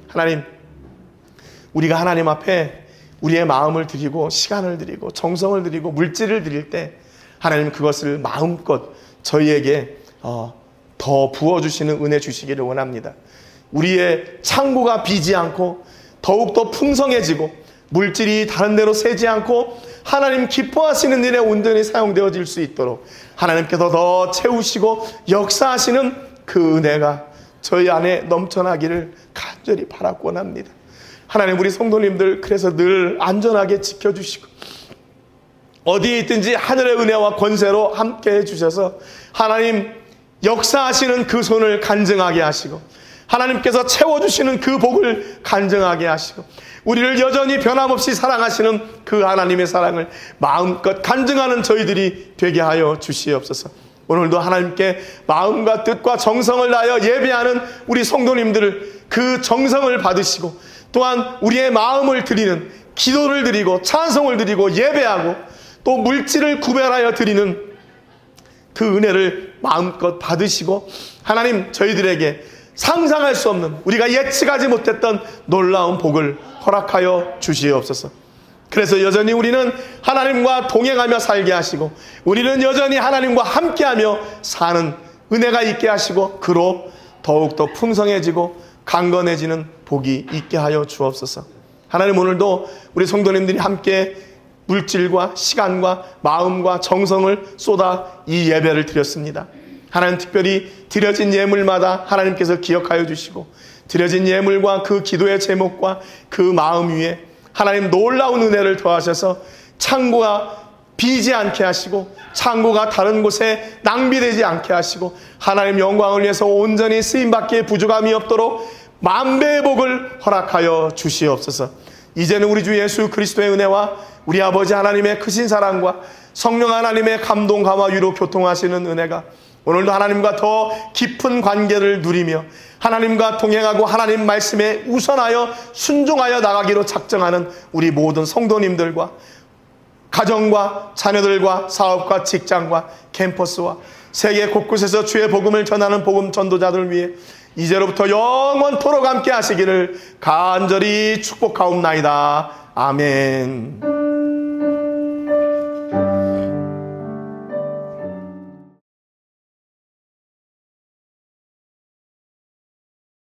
하나님, 우리가 하나님 앞에 우리의 마음을 드리고 시간을 드리고 정성을 드리고 물질을 드릴 때 하나님 그것을 마음껏 저희에게 더 부어주시는 은혜 주시기를 원합니다. 우리의 창고가 비지 않고 더욱더 풍성해지고 물질이 다른 데로 새지 않고 하나님 기뻐하시는 일에 온전히 사용되어질 수 있도록 하나님께서 더 채우시고 역사하시는 그 은혜가 저희 안에 넘쳐나기를 간절히 바라고 원합니다. 하나님, 우리 성도님들 그래서 늘 안전하게 지켜주시고 어디에 있든지 하늘의 은혜와 권세로 함께 해주셔서 하나님 역사하시는 그 손을 간증하게 하시고, 하나님께서 채워주시는 그 복을 간증하게 하시고, 우리를 여전히 변함없이 사랑하시는 그 하나님의 사랑을 마음껏 간증하는 저희들이 되게 하여 주시옵소서. 오늘도 하나님께 마음과 뜻과 정성을 다하여 예배하는 우리 성도님들을 그 정성을 받으시고, 또한 우리의 마음을 드리는, 기도를 드리고 찬송을 드리고 예배하고 또 물질을 구별하여 드리는 그 은혜를 마음껏 받으시고, 하나님 저희들에게 상상할 수 없는, 우리가 예측하지 못했던 놀라운 복을 허락하여 주시옵소서. 그래서 여전히 우리는 하나님과 동행하며 살게 하시고, 우리는 여전히 하나님과 함께하며 사는 은혜가 있게 하시고, 그로 더욱더 풍성해지고 강건해지는 복이 있게 하여 주옵소서. 하나님, 오늘도 우리 성도님들이 함께 물질과 시간과 마음과 정성을 쏟아 이 예배를 드렸습니다. 하나님, 특별히 드려진 예물마다 하나님께서 기억하여 주시고, 드려진 예물과 그 기도의 제목과 그 마음 위에 하나님 놀라운 은혜를 더하셔서 창고가 비지 않게 하시고, 창고가 다른 곳에 낭비되지 않게 하시고, 하나님 영광을 위해서 온전히 쓰임받기에 부족함이 없도록 만배의 복을 허락하여 주시옵소서. 이제는 우리 주 예수 그리스도의 은혜와 우리 아버지 하나님의 크신 사랑과 성령 하나님의 감동, 감화, 위로 교통하시는 은혜가 오늘도 하나님과 더 깊은 관계를 누리며 하나님과 동행하고 하나님 말씀에 우선하여 순종하여 나가기로 작정하는 우리 모든 성도님들과 가정과 자녀들과 사업과 직장과 캠퍼스와 세계 곳곳에서 주의 복음을 전하는 복음 전도자들을 위해 이제로부터 영원토록 함께 하시기를 간절히 축복하옵나이다. 아멘.